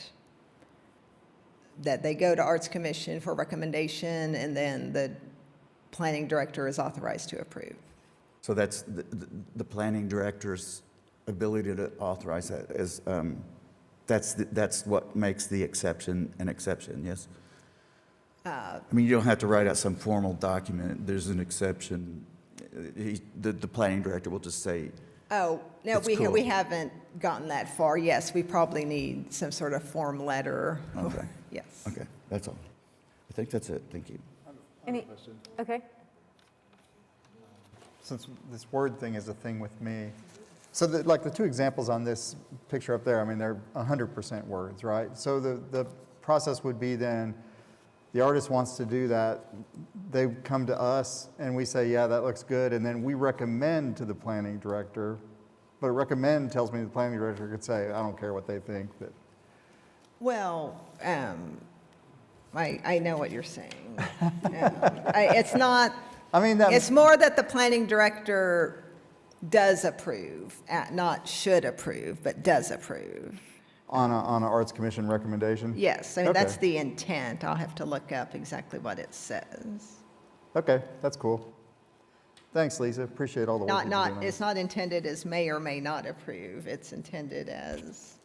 they go to Arts Commission for recommendation, and then the planning director is authorized to approve. So that's the planning director's ability to authorize that is, that's what makes the exception an exception, yes? I mean, you don't have to write out some formal document, there's an exception. The planning director will just say, Oh, no, It's cool. we haven't gotten that far. Yes, we probably need some sort of form letter. okay, Yes. okay, that's all. I think that's it, thank you. Any? Okay. Since this word thing is a thing with me. So like the two examples on this picture up there, I mean, they're 100% words, right? So the process would be then, The artist wants to do that, they come to us and we say, yeah, that looks good, and then we recommend to the planning director, but recommend tells me the planning director could say, I don't care what they think, but. Well, I know what you're saying. It's not, I mean, that. it's more that the planning director does approve, not should approve, but does approve. On an arts commission recommendation? Yes, I mean, that's Okay. the intent. I'll have to look up exactly what it says. Okay, that's cool. Thanks, Lisa, appreciate all the work you're doing on It's this. not intended as may or may not approve. It's intended as,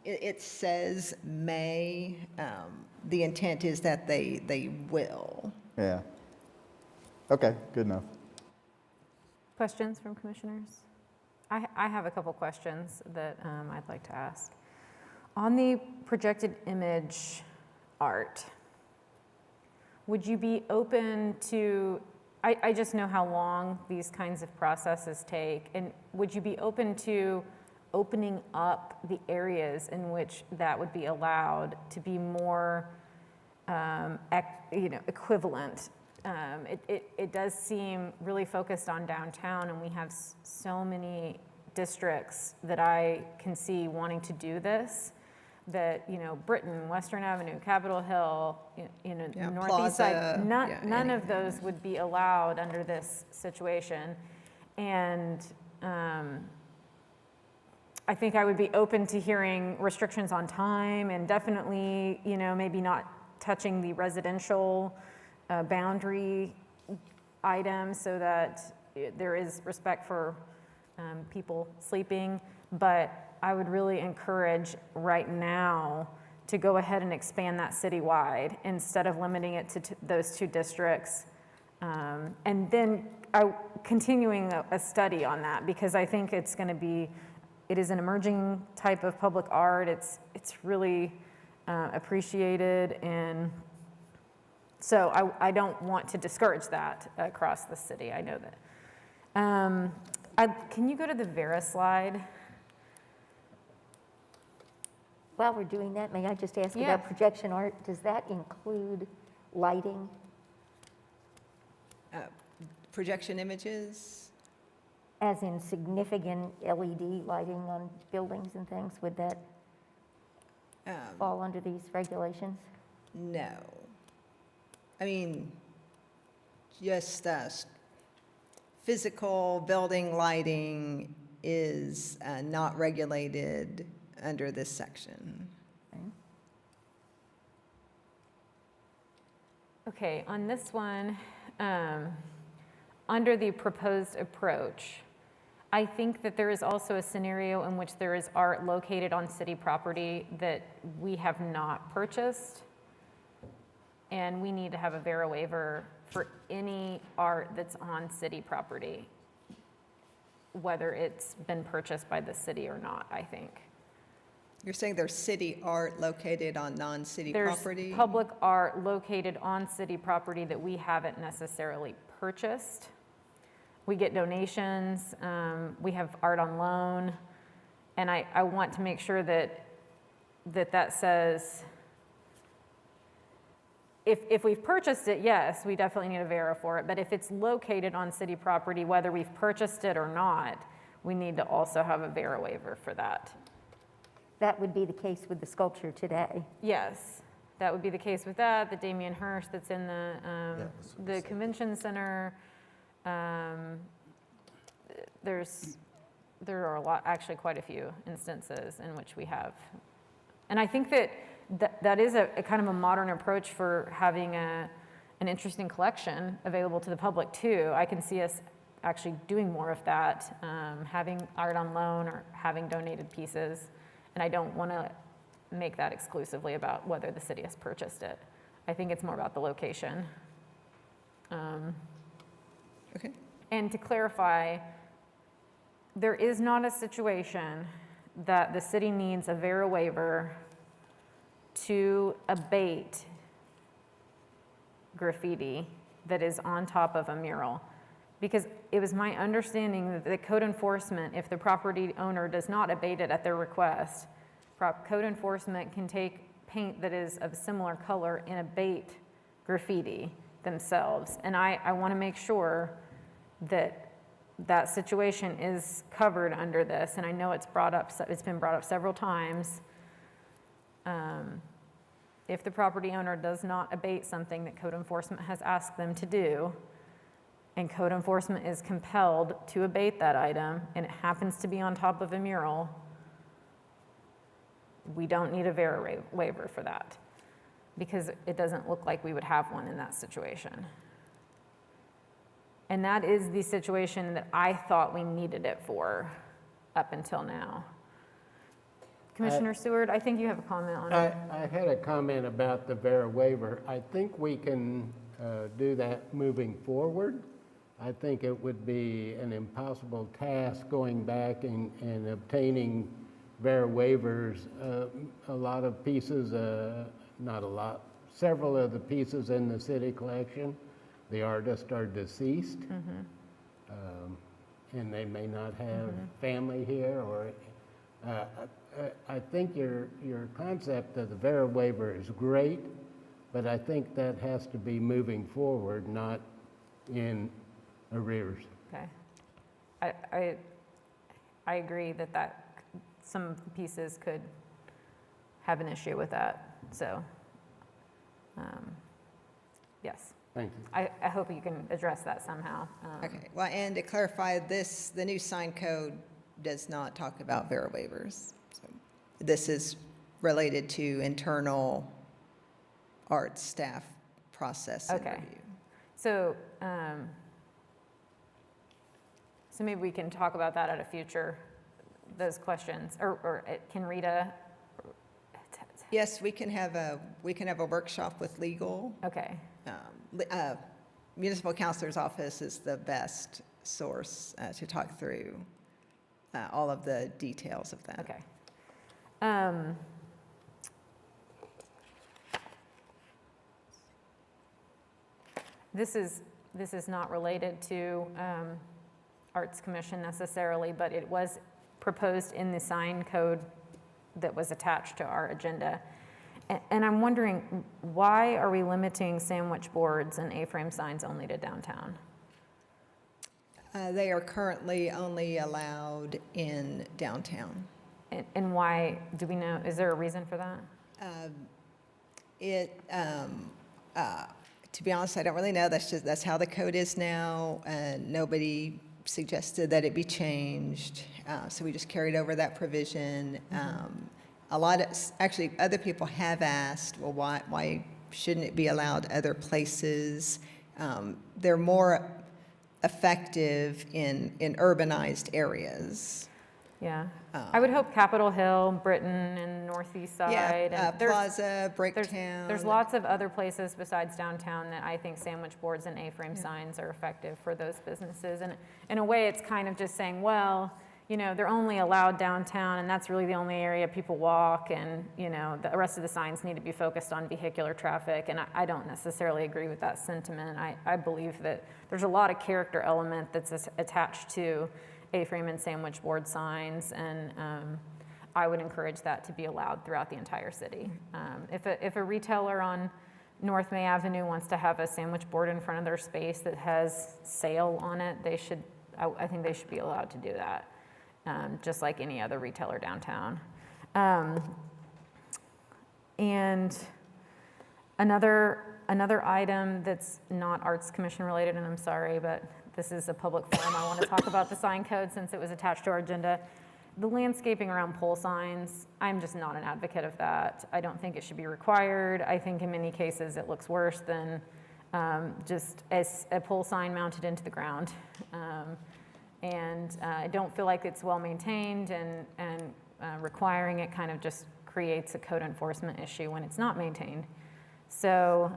it says may. The intent is that they will. Yeah. Okay, good enough. Questions from commissioners? I have a couple questions that I'd like to ask. On the projected image art, would you be open to, I just know how long these kinds of processes take, and would you be open to opening up the areas in which that would be allowed to be more equivalent? It does seem really focused on downtown, and we have so many districts that I can see wanting to do this, that, Britain, Western Avenue, Capitol Hill, Yeah, Northeast Side, Plaza, none of those would be allowed under this situation. And I think I would be open to hearing restrictions on time, and definitely, maybe not touching the residential boundary items, so that there is respect for people sleeping. But I would really encourage right now to go ahead and expand that citywide instead of limiting it to those two districts. And then continuing a study on that, because I think it is an emerging type of public art. It's really appreciated, and so I don't want to discourage that across the city. I know that. Can you go to the Vera slide? While we're doing that, may I just ask Yeah. about projection art? Does that include lighting? Projection images? As in significant LED lighting on buildings and things? Would that fall under these regulations? No. I mean, just physical building lighting is not regulated under this section. Okay, on this one, under the proposed approach, I think that there is also a scenario in which there is art located on city property that we have not purchased, and we need to have a Vera waiver for any art that's on city property, whether it's been purchased by the city or not, I think. You're saying there's city art located on non-city property? There's public art located on city property that we haven't necessarily purchased. We get donations, we have art on loan, and I want to make sure that says, if we've purchased it, yes, we definitely need a Vera for it, but if it's located on city property, whether we've purchased it or not, we need to also have a Vera waiver for that. That would be the case with the sculpture today. Yes, that would be the case with that, the Damien Hirst that's in the convention center. There are actually quite a few instances in which we have. And I think that is a kind of a modern approach for having an interesting collection available to the public too. I can see us actually doing more of that, having art on loan or having donated pieces. And I don't want to make that exclusively about whether the city has purchased it. I think it's more about the location. Okay. And to clarify, there is not a situation that the city needs a Vera waiver to abate graffiti that is on top of a mural. Because it was my understanding that the code enforcement, if the property owner does not abate it at their request, code enforcement can take paint that is of similar color and abate graffiti themselves. And I want to make sure that that situation is covered under this, and I know it's been brought up several times. If the property owner does not abate something that code enforcement has asked them to do, and code enforcement is compelled to abate that item, and it happens to be on top of a mural, we don't need a waiver for that, because it doesn't look like we would have one in that situation. And that is the situation that I thought we needed it for up until now. Commissioner Stewart, I think you have a comment on it. I had a comment about the VERA waiver. I think we can do that moving forward. I think it would be an impossible task going back and obtaining VERA waivers. A lot of pieces, not a lot, several of the pieces in the city collection, the artists are deceased, and they may not have family here, or I think your concept of the VERA waiver is great, but I think that has to be moving forward, not in arrears. Okay. I agree that some pieces could have an issue with that, so, yes. Thank you. I hope you can address that somehow. Okay, well, and to clarify, the new sign code does not talk about VERA waivers. So this is related to internal art staff process and Okay. review. So, so maybe we can talk about that at a future, those questions, or can Rita? Yes, we can have a workshop with legal. Okay, Municipal Counselor's Office is the best source to talk through all of the details of that. okay. This is not related to Arts Commission necessarily, but it was proposed in the sign code that was attached to our agenda. And I'm wondering, why are we limiting sandwich boards and A-frame signs only to downtown? They are currently only allowed in downtown. And why, do we know, is there a reason for that? To be honest, I don't really know. That's how the code is now. Nobody suggested that it be changed, so we just carried over that provision. Actually, other people have asked, well, why shouldn't it be allowed other places? They're more effective in urbanized areas. Yeah, I would hope Capitol Hill, Britain, and Northeast Side. Yeah, and there's- Plaza, Bricktown. There's lots of other places besides downtown that I think sandwich boards and A-frame signs are effective for those businesses. And in a way, it's kind of just saying, well, you know, they're only allowed downtown, and that's really the only area people walk, and, you know, the rest of the signs need to be focused on vehicular traffic, and I don't necessarily agree with that sentiment. I believe that there's a lot of character element that's attached to A-frame and sandwich board signs, and I would encourage that to be allowed throughout the entire city. If a retailer on North May Avenue wants to have a sandwich board in front of their space that has sale on it, I think they should be allowed to do that, just like any other retailer downtown. And another item that's not Arts Commission related, and I'm sorry, but this is a public forum. I want to talk about the sign code since it was attached to our agenda. The landscaping around pole signs, I'm just not an advocate of that. I don't think it should be required. I think in many cases it looks worse than just a pole sign mounted into the ground. And I don't feel like it's well maintained, and requiring it kind of just creates a code enforcement issue when it's not maintained. So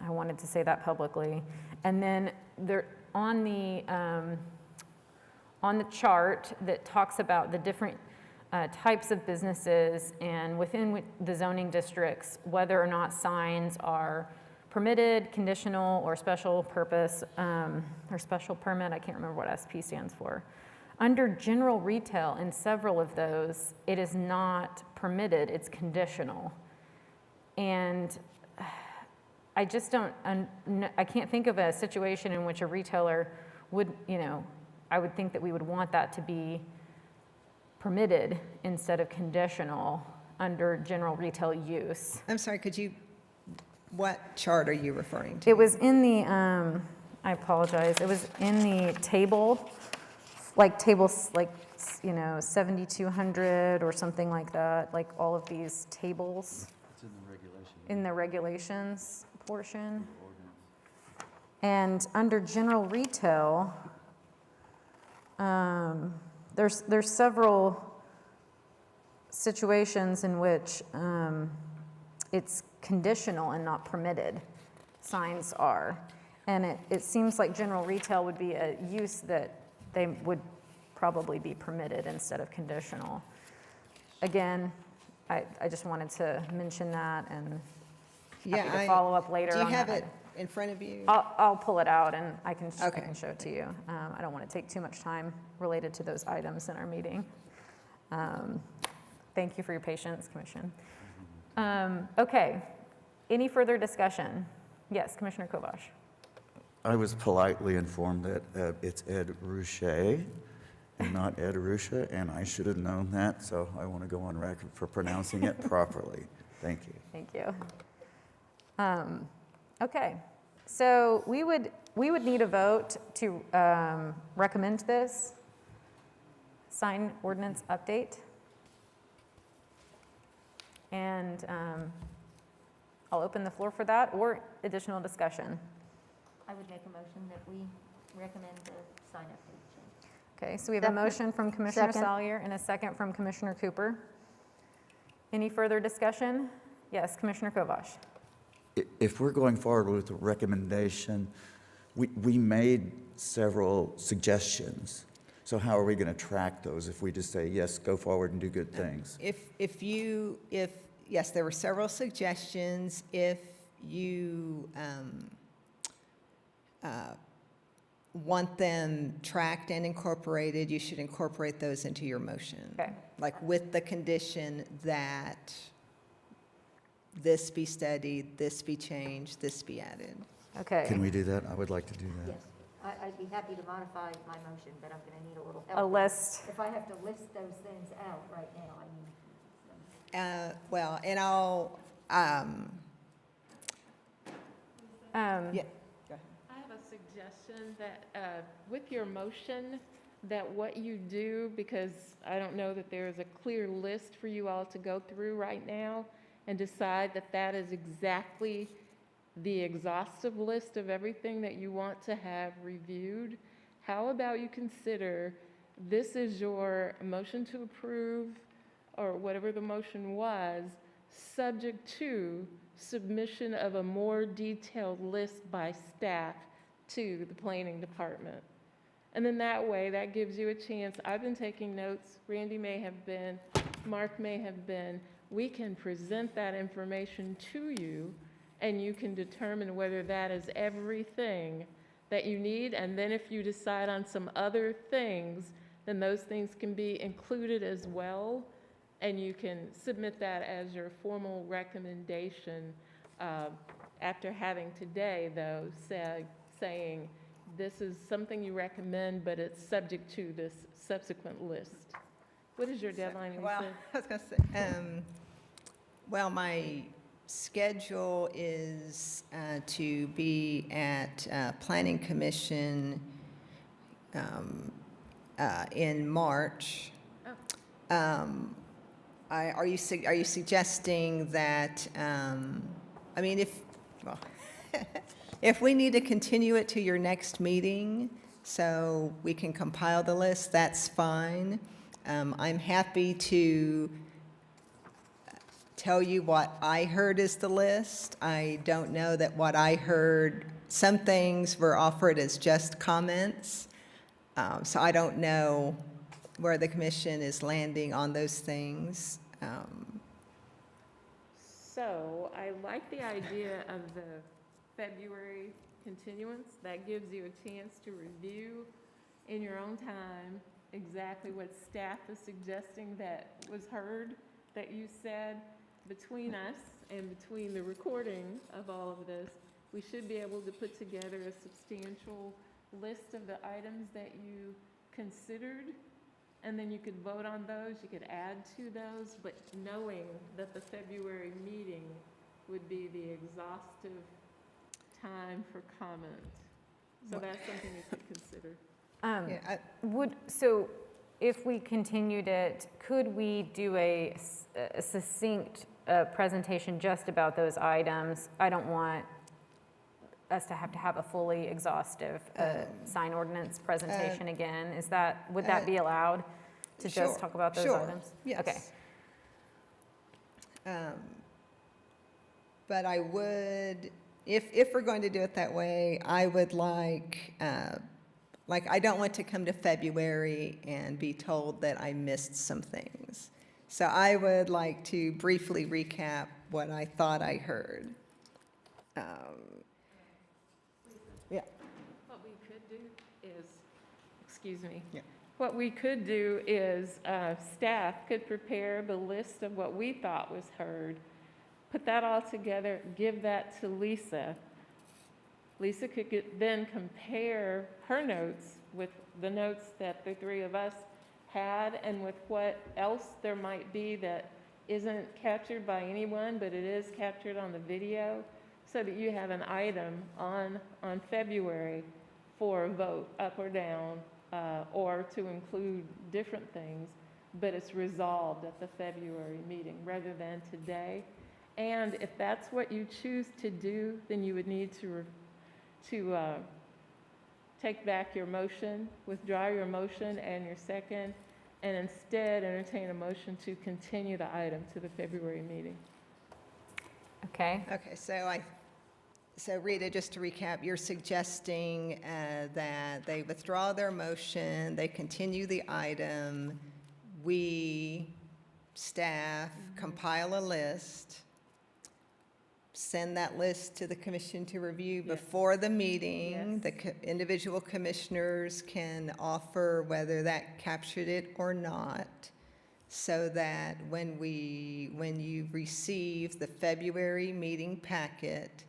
I wanted to say that publicly. And then there, on the chart that talks about the different types of businesses and within the zoning districts, whether or not signs are permitted, conditional, or special purpose, or special permit, I can't remember what SP stands for. Under general retail, in several of those, it is not permitted, it's conditional. And I just don't, I can't think of a situation in which a retailer would, I would think that we would want that to be permitted instead of conditional under general retail use. I'm sorry, what chart are you referring to? It was in the, I apologize, it was in the table, like 7,200 or something like that, like all of these tables. It's in the regulation. In the regulations portion. And under general retail, there's several situations in which it's conditional and not permitted, signs are. And it seems like general retail would be a use that they would probably be permitted instead of conditional. Again, I just wanted to mention that, and happy to follow up later on that. Do you have it in front of you? I'll pull it out and I can Okay. show it to you. I don't want to take too much time related to those items in our meeting. Thank you for your patience, Commission. Okay, any further discussion? Yes, Commissioner Kovash. I was politely informed that it's Ed Ruche and not Ed Rusha, and I should have known that, so I want to go on record for pronouncing it properly. Thank you. Thank you. Okay, so we would need a vote to recommend this sign ordinance update. And I'll open the floor for that or additional discussion. I would make a motion that we recommend the sign update change. Okay, so we have a Second. motion from Commissioner Second. Salyer and a second from Commissioner Cooper. Any further discussion? Yes, Commissioner Kovash. If we're going forward with a recommendation, we made several suggestions. So how are we going to track those if we just say, yes, go forward and do good things? Yes, there were several suggestions. If you want them tracked and incorporated, you should incorporate those into your motion. Okay. Like with the condition that this be studied, this be changed, this be added. Okay. Can we do that? I would like to do that. Yes, I'd be happy to modify my motion, but I'm going to need a little help. A list. If I have to list those things out right now, I need. Well, and I'll, yeah. I have a suggestion that with your motion, that what you do, because I don't know that there is a clear list for you all to go through right now and decide that that is exactly the exhaustive list of everything that you want to have reviewed. How about you consider this is your motion to approve, or whatever the motion was, subject to submission of a more detailed list by staff to the planning department. And then that way, that gives you a chance. I've been taking notes, Randy may have been, Mark may have been. We can present that information to you, and you can determine whether that is everything that you need. And then if you decide on some other things, then those things can be included as well. And you can submit that as your formal recommendation after having today, though, saying this is something you recommend, but it's subject to this subsequent list. What is your deadline, Lisa? Well, I was going to say, well, my schedule is to be at Planning Commission in March. Are you suggesting that, I mean, if we need to continue it to your next meeting so we can compile the list, that's fine. I'm happy to tell you what I heard is the list. I don't know that what I heard, some things were offered as just comments. So I don't know where the commission is landing on those things. So I like the idea of the February continuance. That gives you a chance to review in your own time exactly what staff is suggesting that was heard, that you said. between us and between the recording of all of this, we should be able to put together a substantial list of the items that you considered, and then you could vote on those, you could add to those, but knowing that the February meeting would be the exhaustive time for comment. So that's something you could consider. So if we continued it, could we do a succinct presentation just about those items? I don't want us to have a fully exhaustive sign ordinance presentation again. Would that be allowed to Sure, just talk about those sure, items? yes. Okay. But I would, if we're going to do it that way, I would like, I don't want to come to February and be told that I missed some things. So I would like to briefly recap what I thought I heard. Yeah. What we could do is, excuse me. Yeah. What we could do is staff could prepare the list of what we thought was heard, put that all together, give that to Lisa. Lisa could then compare her notes with the notes that the three of us had and with what else there might be that isn't captured by anyone, but it is captured on the video, so that you have an item on February for a vote, up or down, or to include different things, but it's resolved at the February meeting rather than today. And if that's what you choose to do, then you would need to take back your motion, withdraw your motion and your second, and instead entertain a motion to continue the item to the February meeting. Okay. Okay, so Rita, just to recap, you're suggesting that they withdraw their motion, they continue the item, we, staff, compile a list, send that list to the commission to review before the meeting. Yes. The individual commissioners can offer whether that captured it or not, so that when you receive the February meeting packet,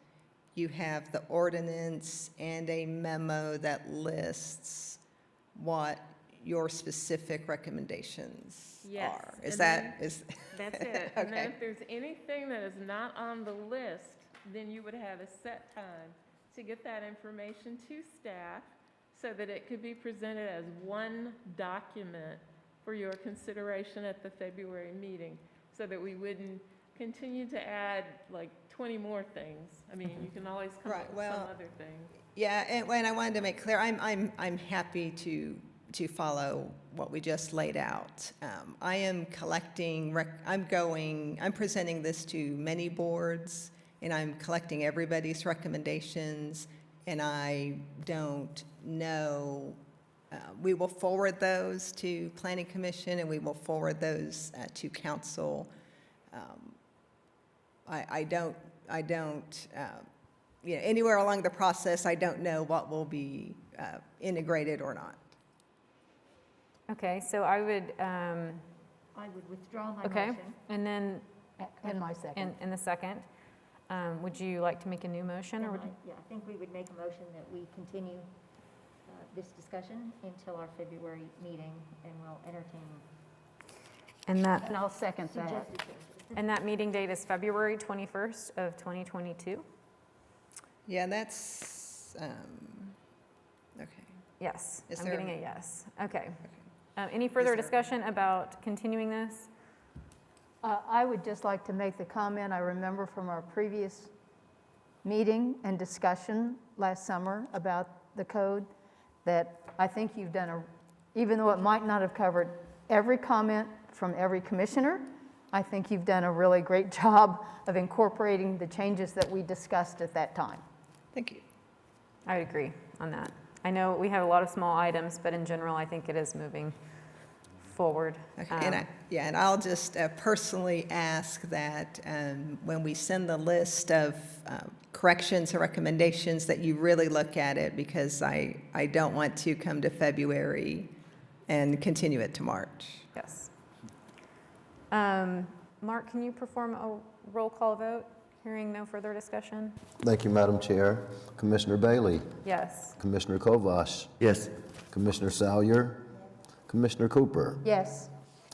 you have the ordinance and a memo that lists what your specific recommendations Yes, are. and That's it. And then Okay. if there's anything that is not on the list, then you would have a set time to get that information to staff so that it could be presented as one document for your consideration at the February meeting, so that we wouldn't continue to add like 20 more things. I mean, you can always come Right, up with well, some other thing. Yeah, and when I wanted to make clear, I'm happy to follow what we just laid out. I am collecting, I'm presenting this to many boards, and I'm collecting everybody's recommendations, and I don't know, we will forward those to Planning Commission, and we will forward those to council. I don't, anywhere along the process, I don't know what will be integrated or not. Okay, so I would, I would withdraw my okay, motion. and then, And my second. in the second, would you like to make a new motion, or would you? Yeah, I think we would make a motion that we continue this discussion until our February meeting, and we'll entertain And And I'll second that. suggested changes. And that meeting date is February 21st of 2022? Yeah, that's, okay. Yes, Is I'm there- getting a yes. Okay. Any further discussion about continuing this? I would just like to make the comment, I remember from our previous meeting and discussion last summer about the code, that I think you've done even though it might not have covered every comment from every commissioner, I think you've done a really great job of incorporating the changes that we discussed at that time. Thank you. I would agree on that. I know we have a lot of small items, but in general, I think it is moving forward. Okay, and I'll just personally ask that when we send the list of corrections or recommendations, that you really look at it, because I don't want to come to February and continue it to March. Yes. Mark, can you perform a roll call vote? Hearing no further discussion? Thank you, Madam Chair. Commissioner Bailey, Yes. Commissioner Kovash, Yes. Commissioner Salyer, Commissioner Cooper, Yes.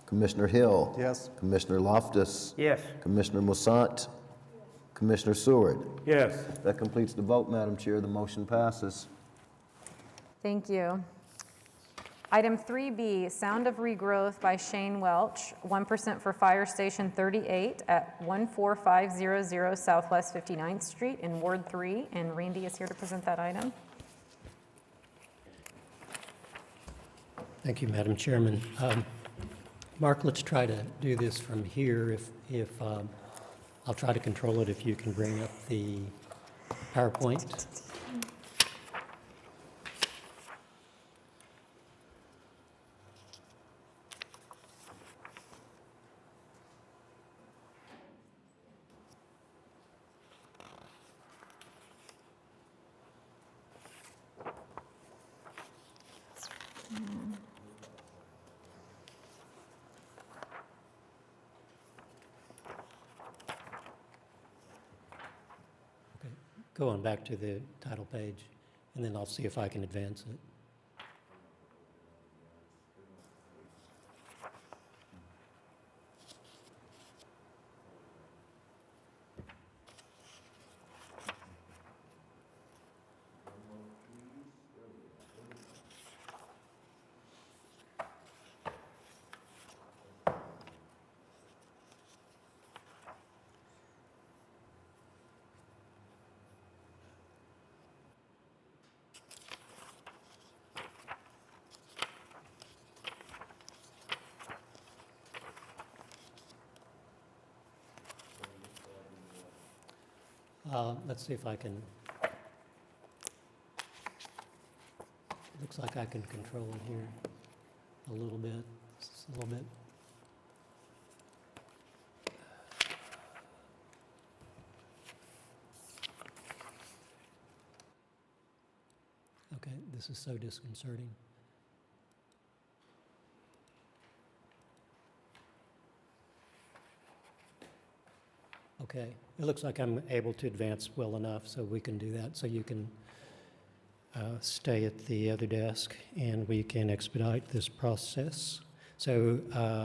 Commissioner Hill. Yes. Commissioner Loftus. Yes. Commissioner Moussant. Commissioner Seward. Yes. That completes the vote, Madam Chair. The motion passes. Thank you. Item 3B, Sound of Regrowth by Shane Welch, 1% for Fire Station 38 at 14500 Southwest 59th Street in Ward 3, and Randy is here to present that item. Thank you, Madam Chairman. Mark, let's try to do this from here. If I'll try to control it if you can bring up the PowerPoint. Go on back to the title page, and then I'll see if I can advance it. Let's see if I can, looks like I can control it here a little bit, just a little bit. Okay, this is so disconcerting. Okay, it looks like I'm able to advance well enough, so we can do that. So you can stay at the other desk, and we can expedite this process. So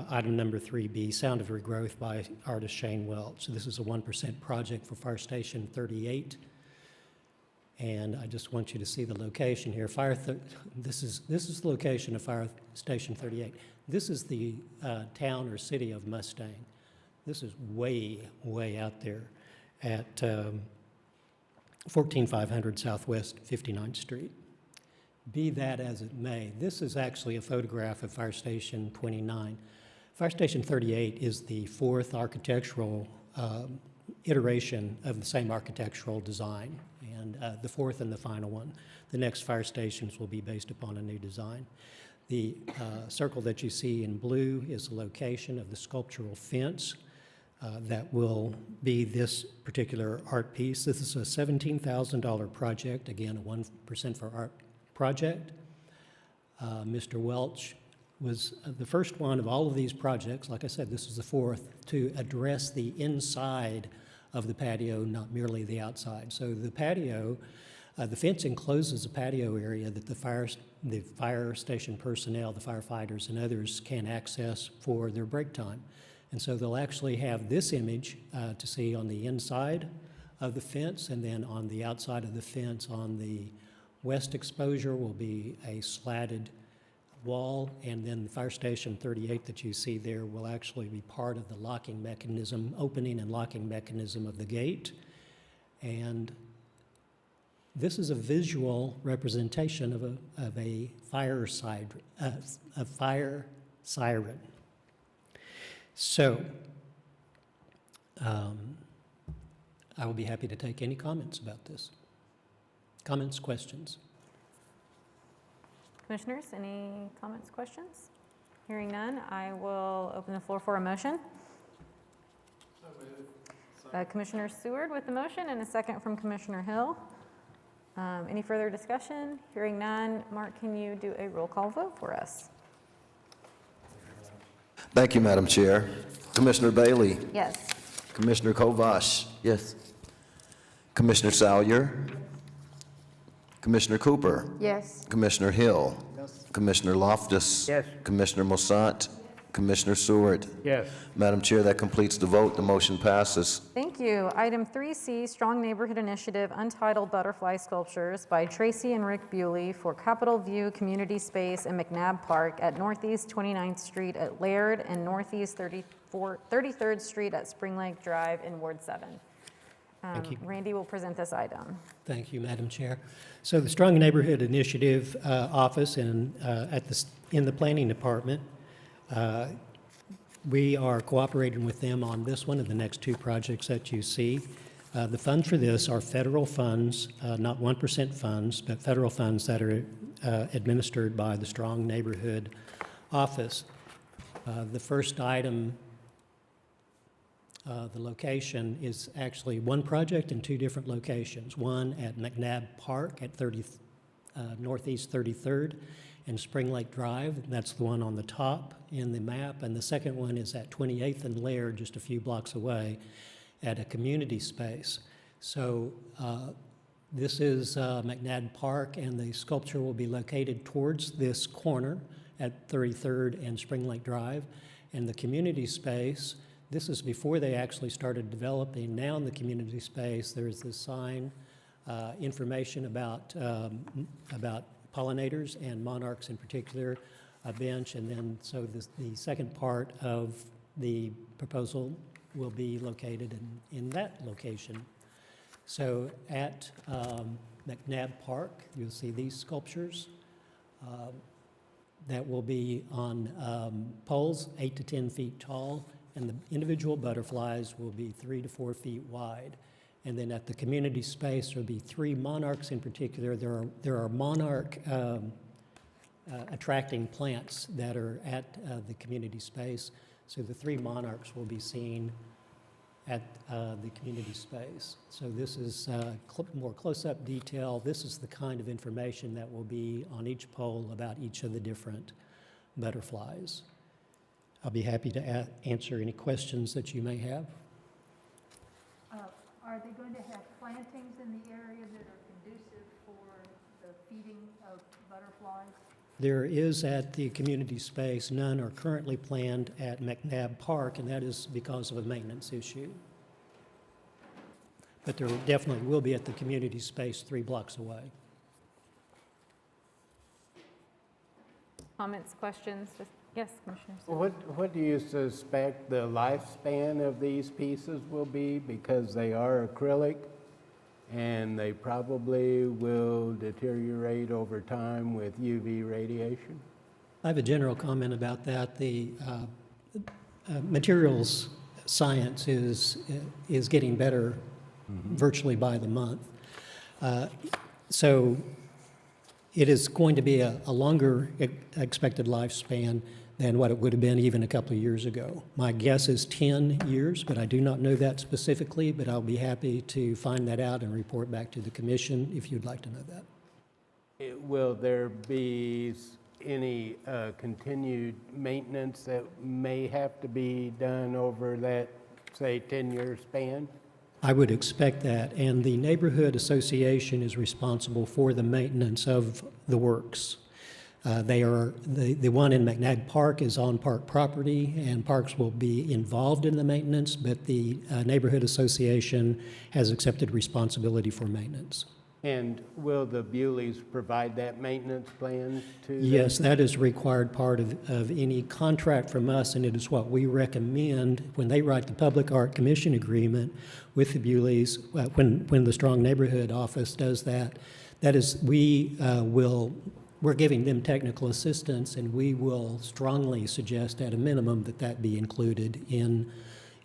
item number 3B, Sound of Regrowth by artist Shane Welch. So this is a 1% project for Fire Station 38. And I just want you to see the location here. This is the location of Fire Station 38. This is the town or city of Mustang. This is way, way out there at 14500 Southwest 59th Street. Be that as it may, this is actually a photograph of Fire Station 29. Fire Station 38 is the fourth architectural iteration of the same architectural design, and the fourth and the final one. The next fire stations will be based upon a new design. The circle that you see in blue is the location of the sculptural fence that will be this particular art piece. This is a $17,000 project, again, a 1% for art project. Mr. Welch was the first one of all of these projects, like I said, this is the fourth, to address the inside of the patio, not merely the outside. So the patio, the fence encloses a patio area that the fire station personnel, the firefighters and others can access for their break time. And so they'll actually have this image to see on the inside of the fence, and then on the outside of the fence on the west exposure will be a slatted wall, and then the Fire Station 38 that you see there will actually be part of the locking mechanism, opening and locking mechanism of the gate. And this is a visual representation of a fire siren. So, I will be happy to take any comments about this. Comments, questions? Commissioners, any comments, questions? Hearing none, I will open the floor for a motion. Commissioner Stewart with the motion, and a second from Commissioner Hill. Any further discussion? Hearing none, Mark, can you do a roll call vote for us? Thank you, Madam Chair. Commissioner Bailey, Yes. Commissioner Kovash, Yes. Commissioner Salyer, Commissioner Cooper, Yes. Commissioner Hill, Commissioner Loftus, Yes. Commissioner Mossant, Commissioner Stewart. Yes. Madam Chair, that completes the vote. The motion passes. Thank you. Item 3C, Strong Neighborhood Initiative, Untitled Butterfly Sculptures by Tracy and Rick Vuley for Capitol View Community Space in McNabb Park at Northeast 29th Street at Laird and Northeast 33rd Street at Spring Lake Drive in Ward 7. Thank you. Randy will present this item. Thank you, Madam Chair. So the Strong Neighborhood Initiative Office in the Planning Department, we are cooperating with them on this one and the next two projects that you see. The funds for this are federal funds, not 1% funds, but federal funds that are administered by the Strong Neighborhood Office. The first item, the location is actually one project in two different locations. One at McNabb Park at Northeast 33rd and Spring Lake Drive. That's the one on the top in the map. And the second one is at 28th and Laird, just a few blocks away, at a community space. So this is McNabb Park, and the sculpture will be located towards this corner at 33rd and Spring Lake Drive. And the community space, this is before they actually started developing. Now in the community space, there's this sign, information about pollinators and monarchs in particular, a bench, and then so the second part of the proposal will be located in that location. So at McNabb Park, you'll see these sculptures that will be on poles 8 to 10 feet tall, and the individual butterflies will be 3 to 4 feet wide. And then at the community space, there'll be 3 monarchs in particular. There are monarch attracting plants that are at the community space. So the 3 monarchs will be seen at the community space. So this is more close-up detail. This is the kind of information that will be on each pole about each of the different butterflies. I'll be happy to answer any questions that you may have. Are they going to have plantings in the area that are conducive for the feeding of butterflies? There is at the community space. None are currently planned at McNabb Park, and that is because of a maintenance issue. But there definitely will be at the community space 3 blocks away. Comments, questions? Yes, Commissioner. What do you suspect the lifespan of these pieces will be? Because they are acrylic and they probably will deteriorate over time with UV radiation? I have a general comment about that. The materials science is getting better virtually by the month. So it is going to be a longer expected lifespan than what it would have been even a couple of years ago. My guess is 10 years, but I do not know that specifically, but I'll be happy to find that out and report back to the commission if you'd like to know that. Will there be any continued maintenance that may have to be done over that, say, 10-year span? I would expect that, and the neighborhood association is responsible for the maintenance of the works. They are, the one in McNabb Park is on park property, and parks will be involved in the maintenance, but the neighborhood association has accepted responsibility for maintenance. And will the Buleys provide that maintenance plan to them? Yes, that is a required part of any contract from us, and it is what we recommend when they write the Public Art Commission agreement with the Buleys. When the Strong Neighborhood Office does that, that is, we're giving them technical assistance, and we will strongly suggest at a minimum that that be included in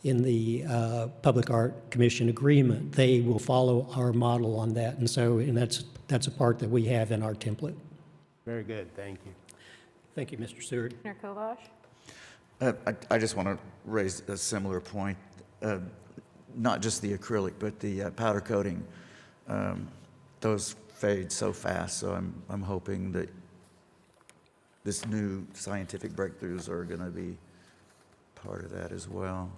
the Public Art Commission agreement. They will follow our model on that, and that's a part that we have in our template. Very good, thank you. Thank you, Mr. Stewart. Commissioner Kovash? I just want to raise a similar point, not just the acrylic, but the powder coating. Those fade so fast, so I'm hoping that this new scientific breakthroughs are going to be part of that as well.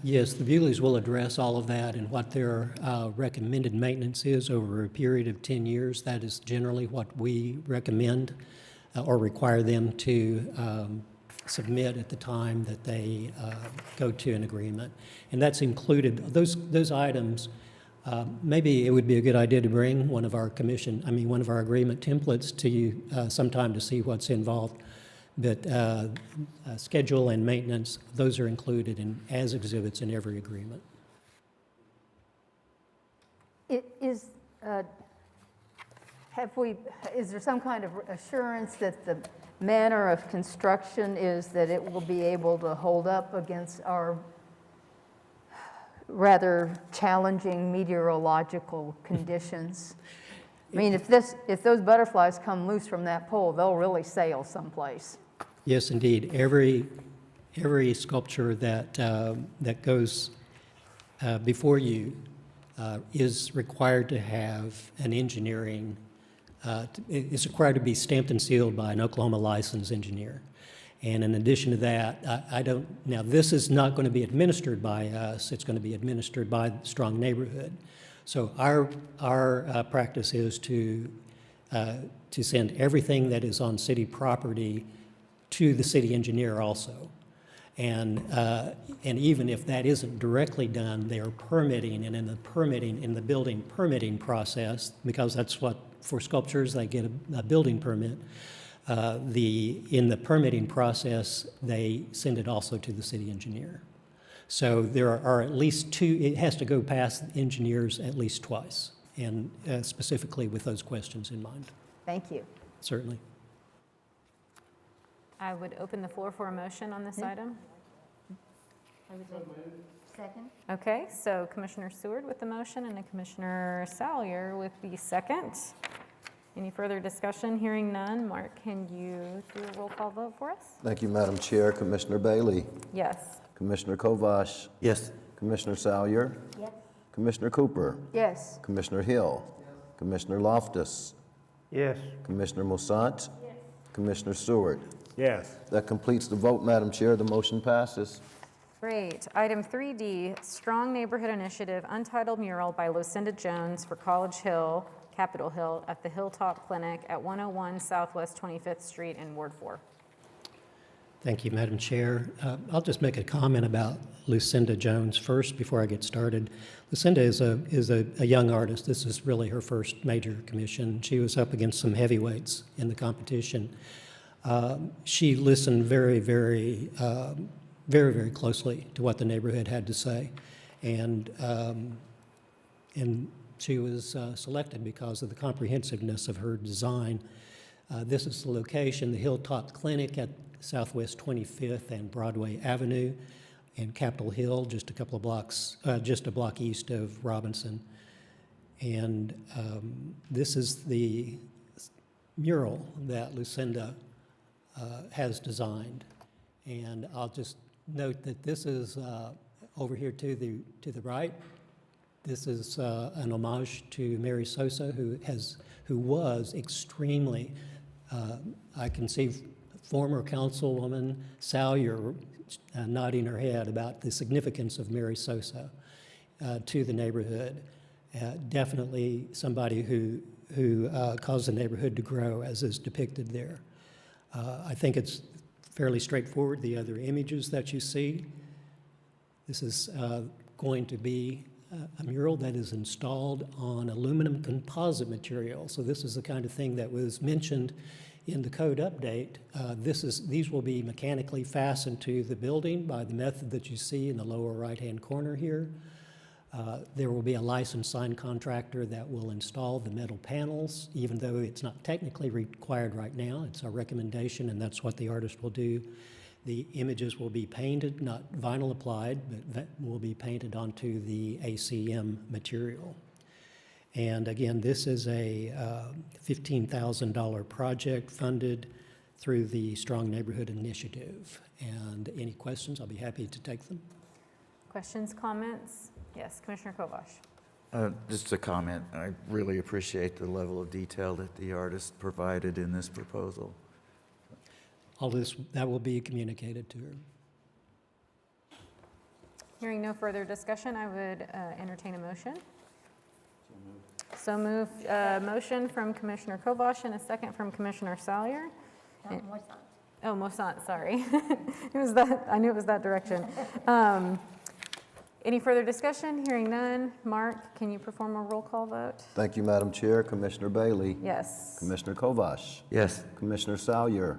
Yes, the Vuleys will address all of that and what their recommended maintenance is over a period of 10 years. That is generally what we recommend or require them to submit at the time that they go to an agreement. And that's included, those items, maybe it would be a good idea to bring one of our agreement templates to you sometime to see what's involved. But schedule and maintenance, those are included as exhibits in every agreement. Is there some kind of assurance that the manner of construction is that it will be able to hold up against our rather challenging meteorological conditions? I mean, if those butterflies come loose from that pole, they'll really sail someplace. Yes, indeed. Every sculpture that goes before you is required to have an engineering. It's required to be stamped and sealed by an Oklahoma licensed engineer. And in addition to that, now this is not going to be administered by us. It's going to be administered by Strong Neighborhood. So our practice is to send everything that is on city property to the city engineer also. And even if that isn't directly done, they are permitting, and in the building permitting process, because that's what, for sculptures, they get a building permit. In the permitting process, they send it also to the city engineer. So there are at least two, it has to go past engineers at least twice, and specifically with those questions in mind. Thank you. Certainly. I would open the floor for a motion on this item. Second? Okay, so Commissioner Stewart with the motion and Commissioner Salyer with the second. Any further discussion? Hearing none. Mark, can you do a roll call vote for us? Thank you, Madam Chair. Commissioner Bailey. Yes. Commissioner Kovash. Yes. Commissioner Salyer. Yes. Commissioner Cooper. Yes. Commissioner Hill. Commissioner Loftus. Yes. Commissioner Moussant. Commissioner Stewart. Yes. That completes the vote, Madam Chair. The motion passes. Great. Item 3D, Strong Neighborhood Initiative, Untitled Mural by Lucinda Jones for College Hill, Capitol Hill, at the Hilltop Clinic at 101 Southwest 25th Street in Ward 4. Thank you, Madam Chair. I'll just make a comment about Lucinda Jones first before I get started. Lucinda is a young artist. This is really her first major commission. She was up against some heavyweights in the competition. She listened very, very closely to what the neighborhood had to say, and she was selected because of the comprehensiveness of her design. This is the location, the Hilltop Clinic at Southwest 25th and Broadway Avenue in Capitol Hill, just a couple of blocks, just a block east of Robinson. And this is the mural that Lucinda has designed. And I'll just note that this is over here to the right. This is an homage to Mary Sosa, who was extremely, I can see former Councilwoman Salyer nodding her head about the significance of Mary Sosa to the neighborhood. Definitely somebody who caused the neighborhood to grow, as is depicted there. I think it's fairly straightforward, the other images that you see. This is going to be a mural that is installed on aluminum composite material. So this is the kind of thing that was mentioned in the code update. These will be mechanically fastened to the building by the method that you see in the lower right-hand corner here. There will be a licensed sign contractor that will install the metal panels, even though it's not technically required right now. It's our recommendation, and that's what the artist will do. The images will be painted, not vinyl applied, but will be painted onto the ACM material. And again, this is a $15,000 project funded through the Strong Neighborhood Initiative. And any questions, I'll be happy to take them. Questions, comments? Yes, Commissioner Kovash. Just a comment. I really appreciate the level of detail that the artist provided in this proposal. All this, that will be communicated to her. Hearing no further discussion, I would entertain a motion. So moved. Motion from Commissioner Kovash and a second from Commissioner Salyer. Oh, Mossant, sorry. It was that, I knew it was that direction. Any further discussion? Hearing none. Mark, can you perform a roll call vote? Thank you, Madam Chair. Commissioner Bailey. Yes. Commissioner Kovash. Yes. Commissioner Salyer.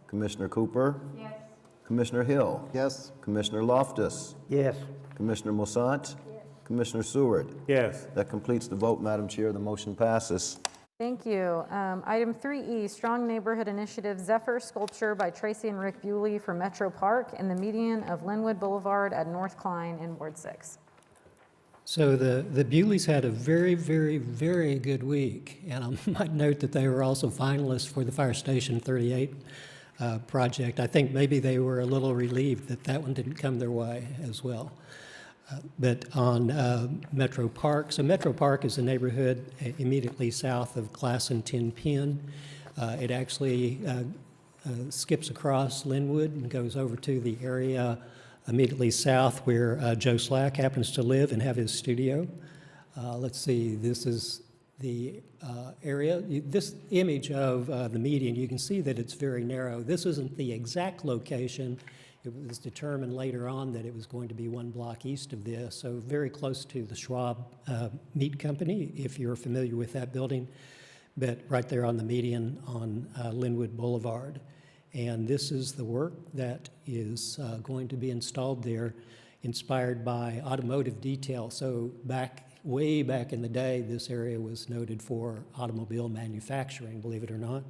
Commissioner Cooper. Yes. Commissioner Hill. Yes? Commissioner Loftus. Yes. Commissioner Mossant. Commissioner Stewart. Yes. That completes the vote, Madam Chair. The motion passes. Thank you. Item 3E, Strong Neighborhood Initiative Zephyr Sculpture by Tracy and Rick Vuley for Metro Park in the median of Linwood Boulevard at North Klein in Ward 6. So the Buleys had a very, very, very good week, and I might note that they were also finalists for the Fire Station 38 project. I think maybe they were a little relieved that that one didn't come their way as well. But on Metro Park, so Metro Park is a neighborhood immediately south of Class and 10 Penn. It actually skips across Linwood and goes over to the area immediately south where Joe Slack happens to live and have his studio. Let's see, this is the area. This image of the median, you can see that it's very narrow. This isn't the exact location. It was determined later on that it was going to be 1 block east of this, so very close to the Schwab Meat Company, if you're familiar with that building, but right there on the median on Linwood Boulevard. And this is the work that is going to be installed there, inspired by automotive detail. So way back in the day, this area was noted for automobile manufacturing, believe it or not,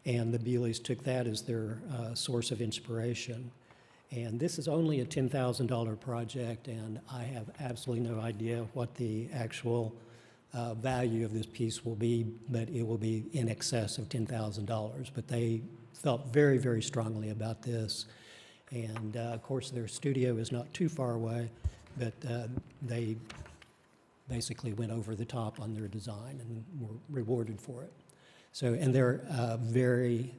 and the Buleys took that as their source of inspiration. And this is only a $10,000 project, and I have absolutely no idea what the actual value of this piece will be, but it will be in excess of $10,000. But they felt very, very strongly about this. And of course, their studio is not too far away, but they basically went over the top on their design and were rewarded for it. So, and they're very,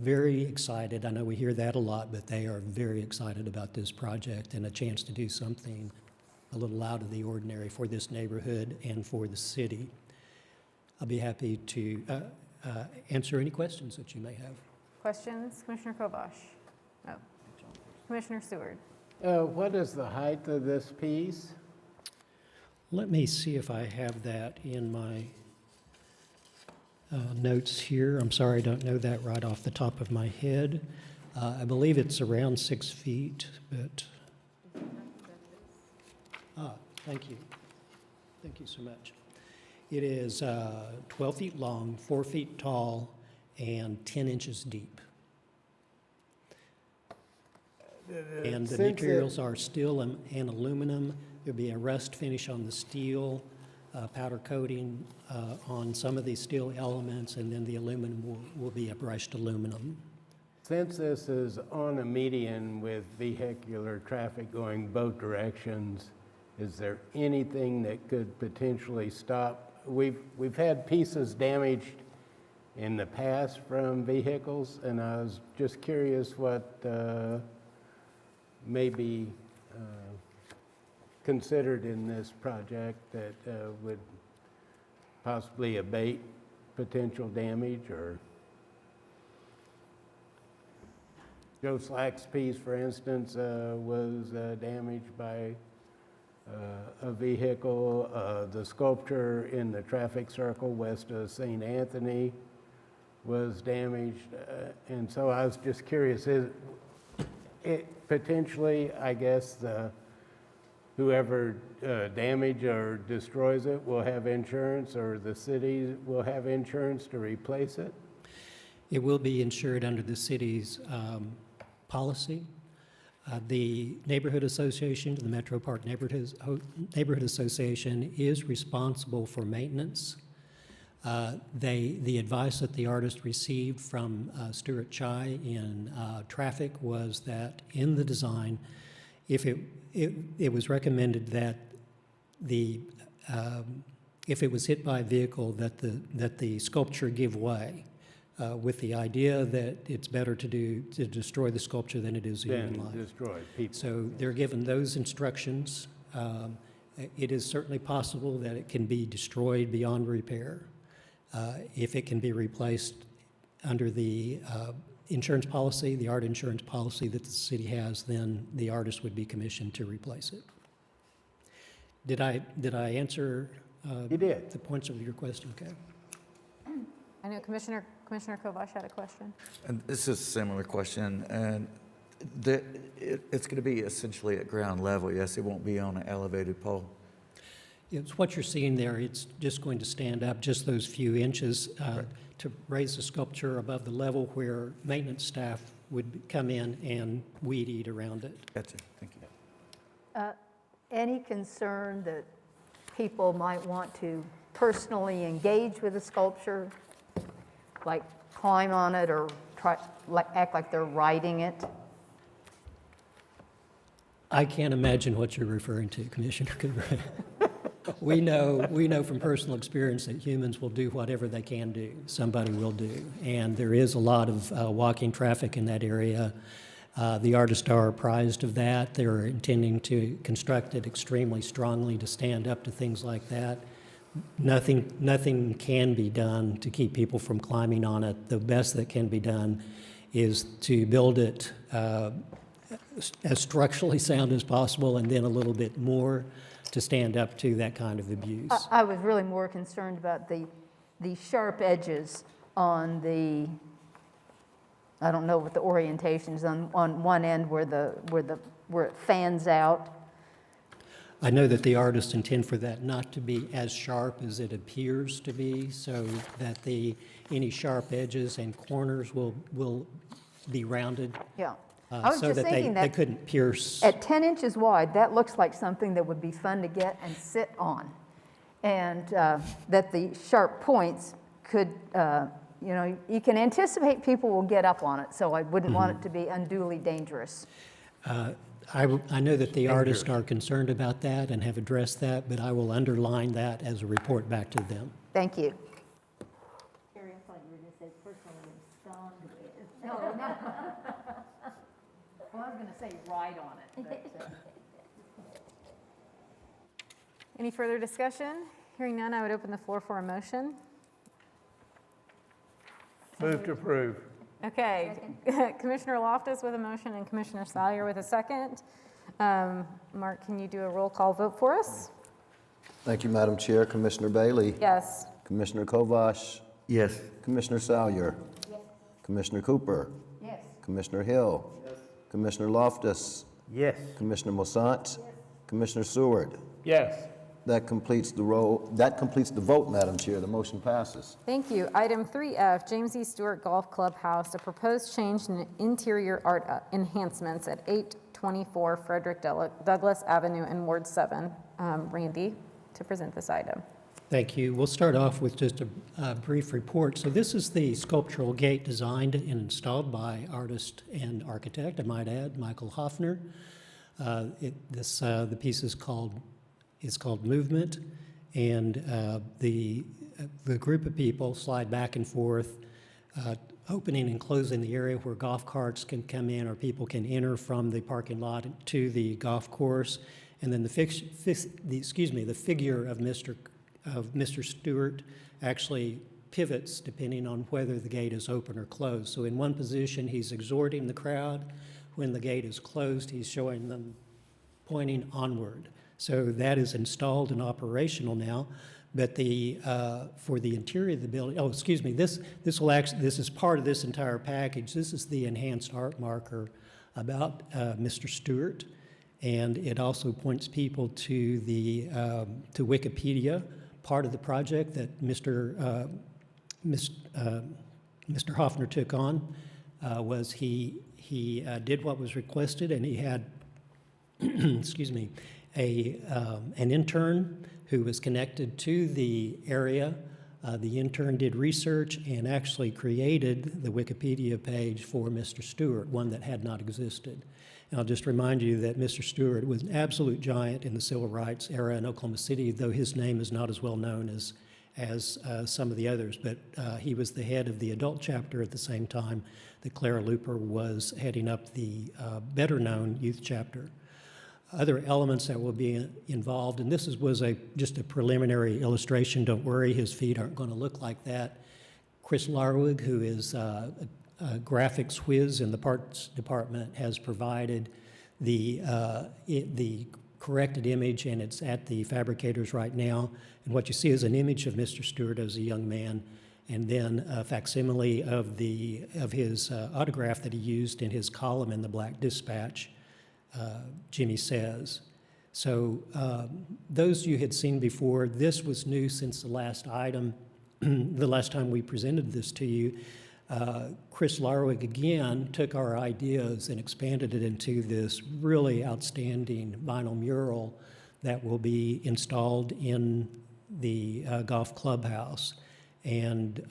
very excited. I know we hear that a lot, but they are very excited about this project and a chance to do something a little out of the ordinary for this neighborhood and for the city. I'll be happy to answer any questions that you may have. Questions? Commissioner Kovash? Oh. Commissioner Stewart? What is the height of this piece? Let me see if I have that in my notes here. I'm sorry, I don't know that right off the top of my head. I believe it's around 6 feet, but... thank you. Thank you so much. It is 12 feet long, 4 feet tall, and 10 inches deep. And the materials are steel and aluminum. There'll be a rust finish on the steel, powder coating on some of these steel elements, and then the aluminum will be a brushed aluminum. Since this is on a median with vehicular traffic going both directions, is there anything that could potentially stop? We've had pieces damaged in the past from vehicles, and I was just curious what may be considered in this project that would possibly abate potential damage. Or Joe Slack's piece, for instance, was damaged by a vehicle. The sculpture in the traffic circle west of St. Anthony was damaged. And so I was just curious, is it potentially, I guess, whoever damages or destroys it will have insurance, or the city will have insurance to replace it? It will be insured under the city's policy. The Neighborhood Association, the Metro Park Neighborhood Association, is responsible for maintenance. The advice that the artist received from Stewart Chai in traffic was that in the design, if it was recommended that if it was hit by a vehicle, that the sculpture give way with the idea that it's better to destroy the sculpture than it is a human life. Destroy people. So they're given those instructions. It is certainly possible that it can be destroyed beyond repair. If it can be replaced under the insurance policy, the art insurance policy that the city has, then the artist would be commissioned to replace it. Did I answer You did. the points of your question? Okay. I know Commissioner Kovash had a question. And this is a similar question, and it's going to be essentially at ground level, yes? It won't be on an elevated pole? It's what you're seeing there. It's just going to stand up just those few inches to raise the sculpture above the level where maintenance staff would come in and weed eat around it. Gotcha, thank you. Any concern that people might want to personally engage with the sculpture, like climb on it or act like they're riding it? I can't imagine what you're referring to, Commissioner Cooper. We know from personal experience that humans will do whatever they can do, somebody will do. And there is a lot of walking traffic in that area. The artists are apprised of that. They're intending to construct it extremely strongly to stand up to things like that. Nothing can be done to keep people from climbing on it. The best that can be done is to build it as structurally sound as possible and then a little bit more to stand up to that kind of abuse. I was really more concerned about the sharp edges on the, I don't know what the orientation is, on one end where it fans out. I know that the artists intend for that not to be as sharp as it appears to be, so that any sharp edges and corners will be rounded. Yeah. I was So just that thinking they that couldn't pierce. at 10 inches wide, that looks like something that would be fun to get and sit on. And that the sharp points could, you can anticipate people will get up on it, so I wouldn't want it to be unduly dangerous. I know that the artists are concerned about that and have addressed that, but I will underline that as a report back to them. Thank you. Terry, I thought you were going to say personally respond with. No. Well, I was going to say ride on it. Any further discussion? Hearing none, I would open the floor for a motion. Move to approve. Okay, Commissioner Loftus with a motion and Commissioner Salyer with a second. Mark, can you do a roll call vote for us? Thank you, Madam Chair. Commissioner Bailey? Yes. Commissioner Kovash? Yes. Commissioner Salyer? Yes. Commissioner Cooper? Yes. Commissioner Hill? Commissioner Loftus? Yes. Commissioner Moussant? Commissioner Stewart? Yes. That completes the vote, Madam Chair. The motion passes. Thank you. Item 3F, James E. Stewart Golf Clubhouse, a proposed change in interior art enhancements at 824 Frederick Douglass Avenue in Ward 7. Randy, to present this item. Thank you. We'll start off with just a brief report. So this is the sculptural gate designed and installed by artist and architect, I might add, Michael Hoffner. The piece is called Movement, and the group of people slide back and forth, opening and closing the area where golf carts can come in or people can enter from the parking lot to the golf course, and then the figure of Mr. Stewart actually pivots depending on whether the gate is open or closed. So in one position, he's exhorting the crowd. When the gate is closed, he's showing them pointing onward. So that is installed and operational now. But for the interior of the building, this is part of this entire package. This is the enhanced art marker about Mr. Stewart, and it also points people to to Wikipedia. Part of the project that Mr. Hoffner took on was he did what was requested, and he had an intern who was connected to the area. The intern did research and actually created the Wikipedia page for Mr. Stewart, one that had not existed. And I'll just remind you that Mr. Stewart was an absolute giant in the civil rights era in Oklahoma City, though his name is not as well known as some of the others, but he was the head of the adult chapter at the same time that Clara Looper was heading up the better-known youth chapter. Other elements that will be involved, and this was just a preliminary illustration. Don't worry, his feet aren't going to look like that. Chris Larwig, who is a graphics whiz in the parts department, has provided the corrected image, and it's at the fabricators right now. And what you see is an image of Mr. Stewart as a young man, and then a facsimile of his autograph that he used in his column in the Black Dispatch, Jimmy Says. So those you had seen before. This was new since the last item, the last time we presented this to you. Chris Larwig again took our ideas and expanded it into this really outstanding vinyl mural that will be installed in the golf clubhouse. And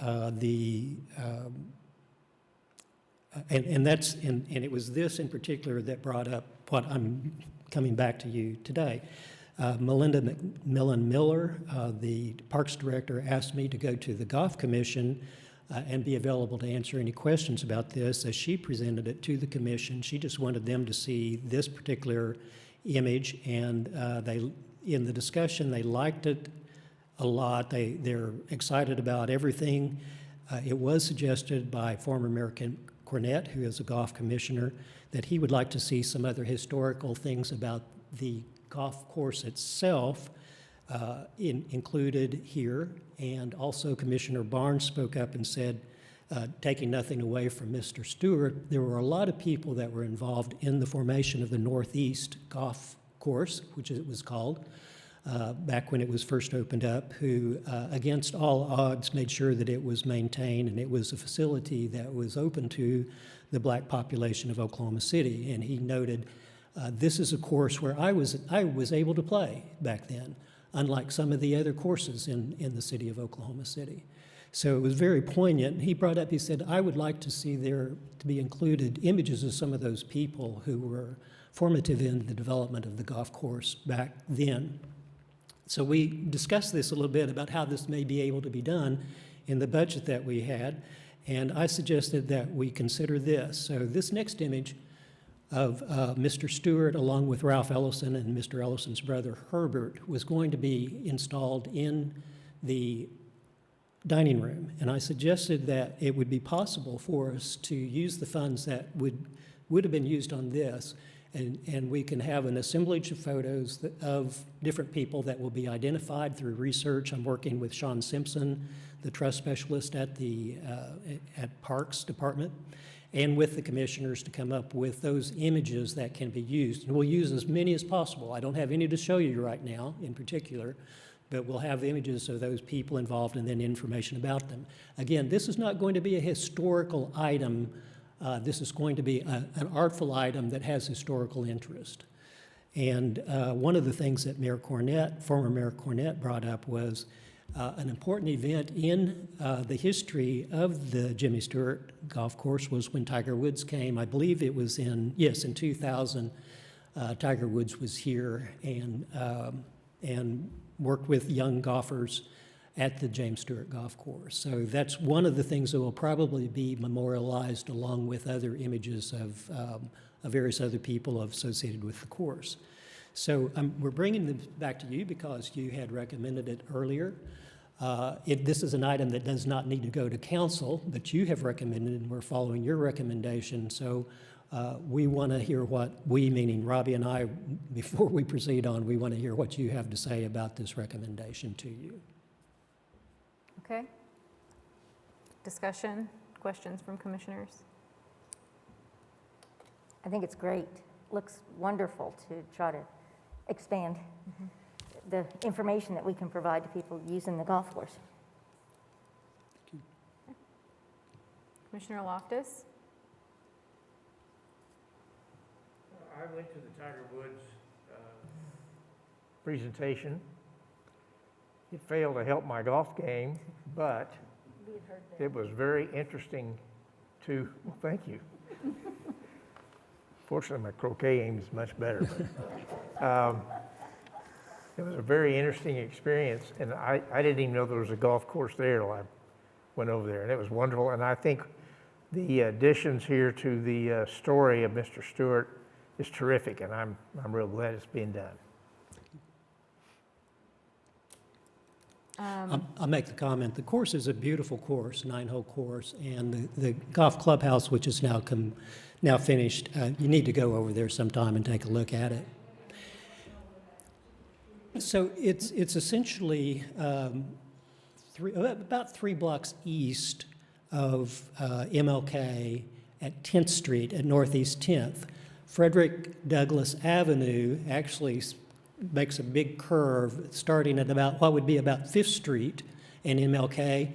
it was this in particular that brought up what I'm coming back to you today. Melinda McMillan Miller, the Parks Director, asked me to go to the Golf Commission and be available to answer any questions about this. As she presented it to the commission, she just wanted them to see this particular image, and in the discussion, they liked it a lot. They're excited about everything. It was suggested by former Mayor Cornett, who is a golf commissioner, that he would like to see some other historical things about the golf course itself included here. And also Commissioner Barnes spoke up and said, taking nothing away from Mr. Stewart, there were a lot of people that were involved in the formation of the Northeast Golf Course, which it was called, back when it was first opened up, who, against all odds, made sure that it was maintained, and it was a facility that was open to the black population of Oklahoma City. And he noted, this is a course where I was able to play back then, unlike some of the other courses in the city of Oklahoma City. So it was very poignant. He brought up, he said, I would like to see there to be included images of some of those people who were formative in the development of the golf course back then. So we discussed this a little bit about how this may be able to be done in the budget that we had, and I suggested that we consider this. So this next image of Mr. Stewart, along with Ralph Ellison and Mr. Ellison's brother Herbert, was going to be installed in the dining room. And I suggested that it would be possible for us to use the funds that would have been used on this, and we can have an assemblage of photos of different people that will be identified through research. I'm working with Sean Simpson, the trust specialist at the Parks Department, and with the commissioners to come up with those images that can be used. And we'll use as many as possible. I don't have any to show you right now in particular, but we'll have images of those people involved and then information about them. Again, this is not going to be a historical item. This is going to be an artful item that has historical interest. And one of the things that former Mayor Cornett brought up was an important event in the history of the Jimmy Stewart Golf Course was when Tiger Woods came. I believe it was in 2000. Tiger Woods was here and worked with young golfers at the James Stewart Golf Course. So that's one of the things that will probably be memorialized along with other images of various other people associated with the course. So we're bringing this back to you because you had recommended it earlier. This is an item that does not need to go to council, but you have recommended, and we're following your recommendation. So we want to hear meaning Robbie and I, before we proceed on, we want to hear what you have to say about this recommendation to you. Okay. Discussion, questions from commissioners? I think it's great. Looks wonderful to try to expand the information that we can provide to people using the golf course. Commissioner Loftus? I went to the Tiger Woods presentation. It failed to help my golf game, but it was very interesting to, well, thank you. Fortunately, my croquet aim is much better. But, It was a very interesting experience, and I didn't even know there was a golf course there till I went over there, and it was wonderful. And I think the additions here to the story of Mr. Stewart is terrific, and I'm real glad it's being done. I'll make the comment. The course is a beautiful course, 9-hole course, and the golf clubhouse, which is now finished, you need to go over there sometime and take a look at it. So it's essentially about 3 blocks east of MLK at 10th Street at Northeast 10th. Frederick Douglass Avenue actually makes a big curve starting at about what would be about 5th Street and MLK.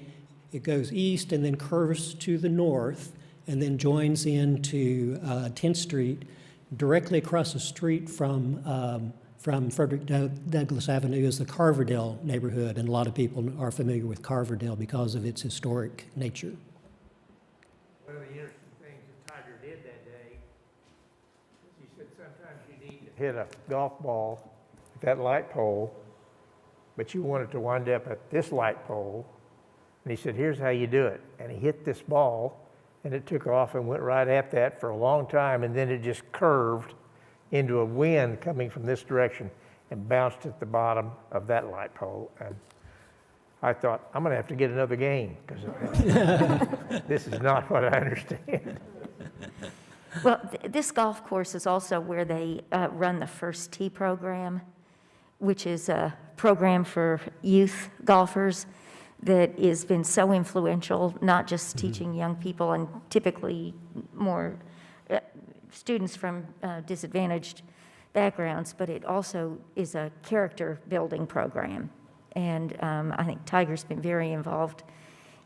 It goes east and then curves to the north and then joins into 10th Street. Directly across the street from Frederick Douglass Avenue is the Carverdale neighborhood, and a lot of people are familiar with Carverdale because of its historic nature. One of the interesting things that Tiger did that day is he said sometimes you need to hit a golf ball at that light pole, but you want it to wind up at this light pole. And he said, here's how you do it. And he hit this ball, and it took off and went right at that for a long time, and then it just curved into a wind coming from this direction and bounced at the bottom of that light pole. And I thought, I'm going to have to get another game because this is not what I understand. Well, this golf course is also where they run the First Tee program, which is a program for youth golfers that has been so influential, not just teaching young people and typically more students from disadvantaged backgrounds, but it also is a character building program. And I think Tiger's been very involved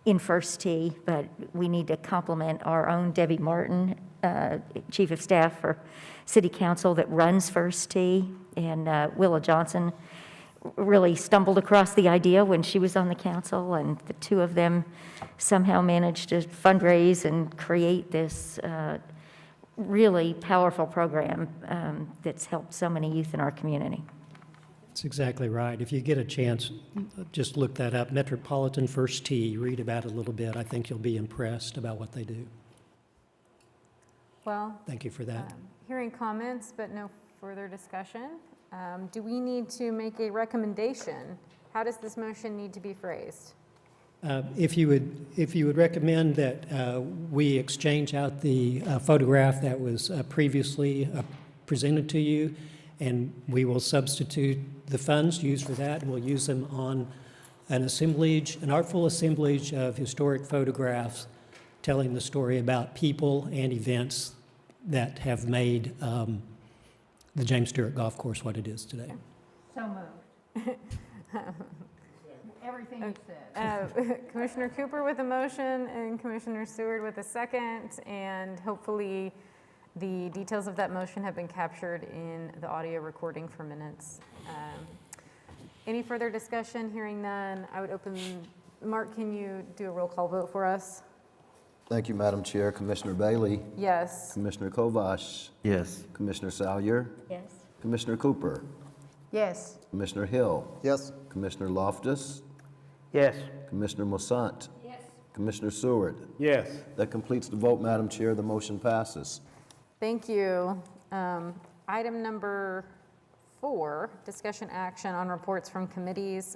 in First Tee, but we need to compliment our own Debbie Martin, Chief of Staff for City Council, that runs First Tee, and Willa Johnson really stumbled across the idea when she was on the council, and the two of them somehow managed to fundraise and create this really powerful program that's helped so many youth in our community. That's exactly right. If you get a chance, just look that up. Metropolitan First Tee, read about it a little bit. I think you'll be impressed about what they do. Well, Thank you for that. hearing comments, but no further discussion. Do we need to make a recommendation? How does this motion need to be phrased? If you would recommend that we exchange out the photograph that was previously presented to you, and we will substitute the funds used for that, and we'll use them on an artful assemblage of historic photographs telling the story about people and events that have made the James Stewart Golf Course what it is today. So moved. Everything you said. Commissioner Cooper with a motion and Commissioner Stewart with a second, and hopefully the details of that motion have been captured in the audio recording for minutes. Any further discussion? Hearing none, I would open. Mark, can you do a roll call vote for us? Thank you, Madam Chair. Commissioner Bailey, Yes. Commissioner Kovash, Yes. Commissioner Salyer, Yes. Commissioner Cooper, Yes. Commissioner Hill, Yes. Commissioner Loftus, Yes. Commissioner Moussant, Commissioner Seward. Yes. That completes the vote, Madam Chair. The motion passes. Thank you. Item number 4, discussion action on reports from committees.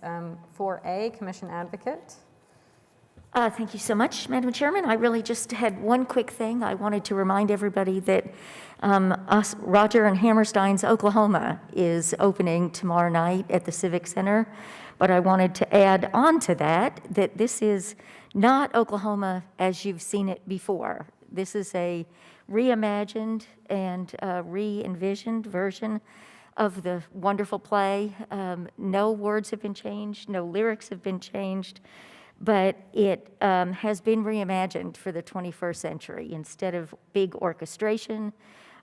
4A, Commission Advocate. Thank you so much, Madam Chairman. I really just had one quick thing. I wanted to remind everybody that Roger and Hammerstein's Oklahoma is opening tomorrow night at the Civic Center. But I wanted to add on to that this is not Oklahoma as you've seen it before. This is a reimagined and re-envisioned version of the wonderful play. No words have been changed, no lyrics have been changed, but it has been reimagined for the 21st century. Instead of big orchestration,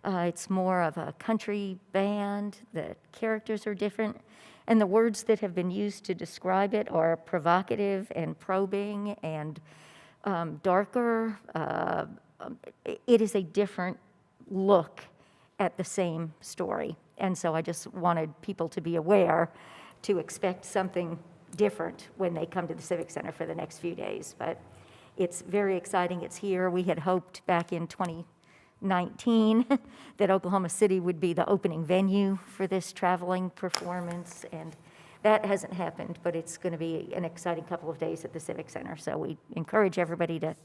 it's more of a country band. The characters are different, and the words that have been used to describe it are provocative and probing and darker. It is a different look at the same story. And so I just wanted people to be aware to expect something different when they come to the Civic Center for the next few days. But it's very exciting. It's here. We had hoped back in 2019 that Oklahoma City would be the opening venue for this traveling performance, and that hasn't happened, but it's going to be an exciting couple of days at the Civic Center. So we encourage everybody to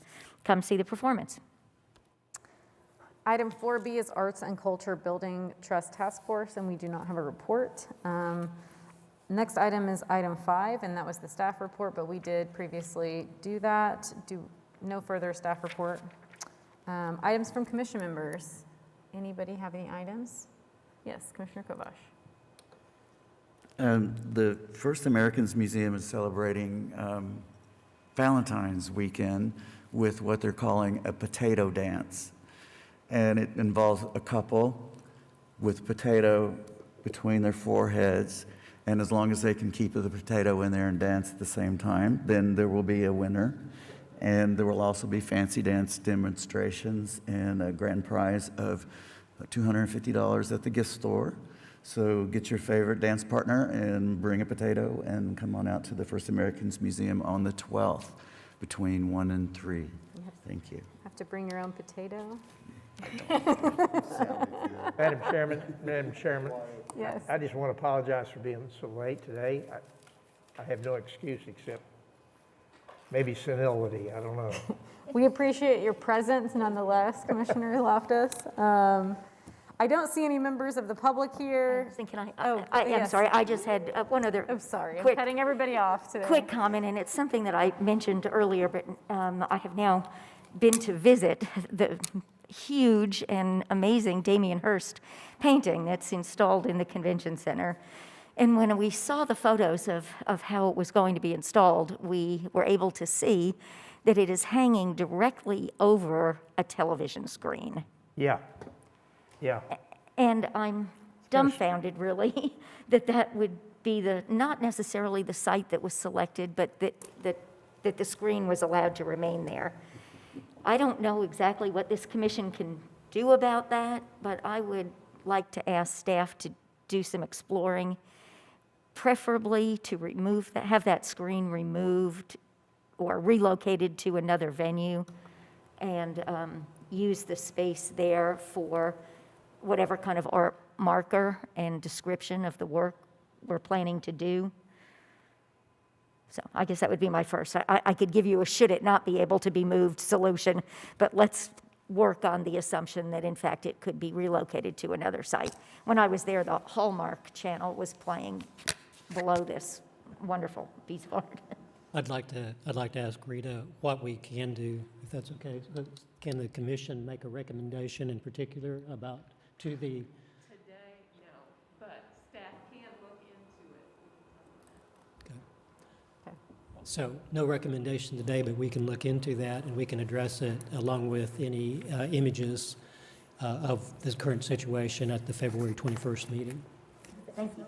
come see the performance. Item 4B is Arts and Culture Building Trust Task Force, and we do not have a report. Next item is item 5, and that was the staff report, but we did previously do that. No further staff report. Items from commission members. Anybody have any items? Yes, Commissioner Kovash. The First Americans Museum is celebrating Valentine's weekend with what they're calling a potato dance. And it involves a couple with potato between their foreheads. And as long as they can keep the potato in there and dance at the same time, then there will be a winner. And there will also be fancy dance demonstrations and a grand prize of $250 at the gift store. So get your favorite dance partner and bring a potato and come on out to the First Americans Museum on the 12th between 1 and 3. Thank you. Have to bring your own potato? Madam Chairman, Yes. I just want to apologize for being so late today. I have no excuse except maybe senility, I don't know. We appreciate your presence nonetheless, Commissioner Loftus. I don't see any members of the public here. I'm yes. sorry, I just had one other I'm sorry, I'm quick- cutting everybody off today. quick comment, and it's something that I mentioned earlier, but I have now been to visit the huge and amazing Damien Hirst painting that's installed in the convention center. And when we saw the photos of how it was going to be installed, we were able to see that it is hanging directly over a television screen. Yeah. And I'm dumbfounded, really, that would be not necessarily the site that was selected, but that the screen was allowed to remain there. I don't know exactly what this commission can do about that, but I would like to ask staff to do some exploring, preferably to have that screen removed or relocated to another venue, and use the space there for whatever kind of art marker and description of the work we're planning to do. So I guess that would be my first. I could give you a should it not be able to be moved solution, but let's work on the assumption that in fact it could be relocated to another site. When I was there, the Hallmark channel was playing below this wonderful piece of art. I'd like to ask Rita what we can do, if that's okay. Can the commission make a recommendation in particular to the? Today, no, but staff can look into it. Okay. So no recommendation today, but we can look into that and we can address it along with any images of this current situation at the February 21st meeting. Thank you.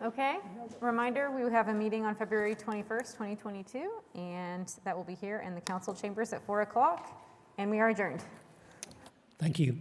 Okay, reminder, we will have a meeting on February 21st, 2022, and that will be here in the council chambers at 4 o'clock, and we are adjourned. Thank you.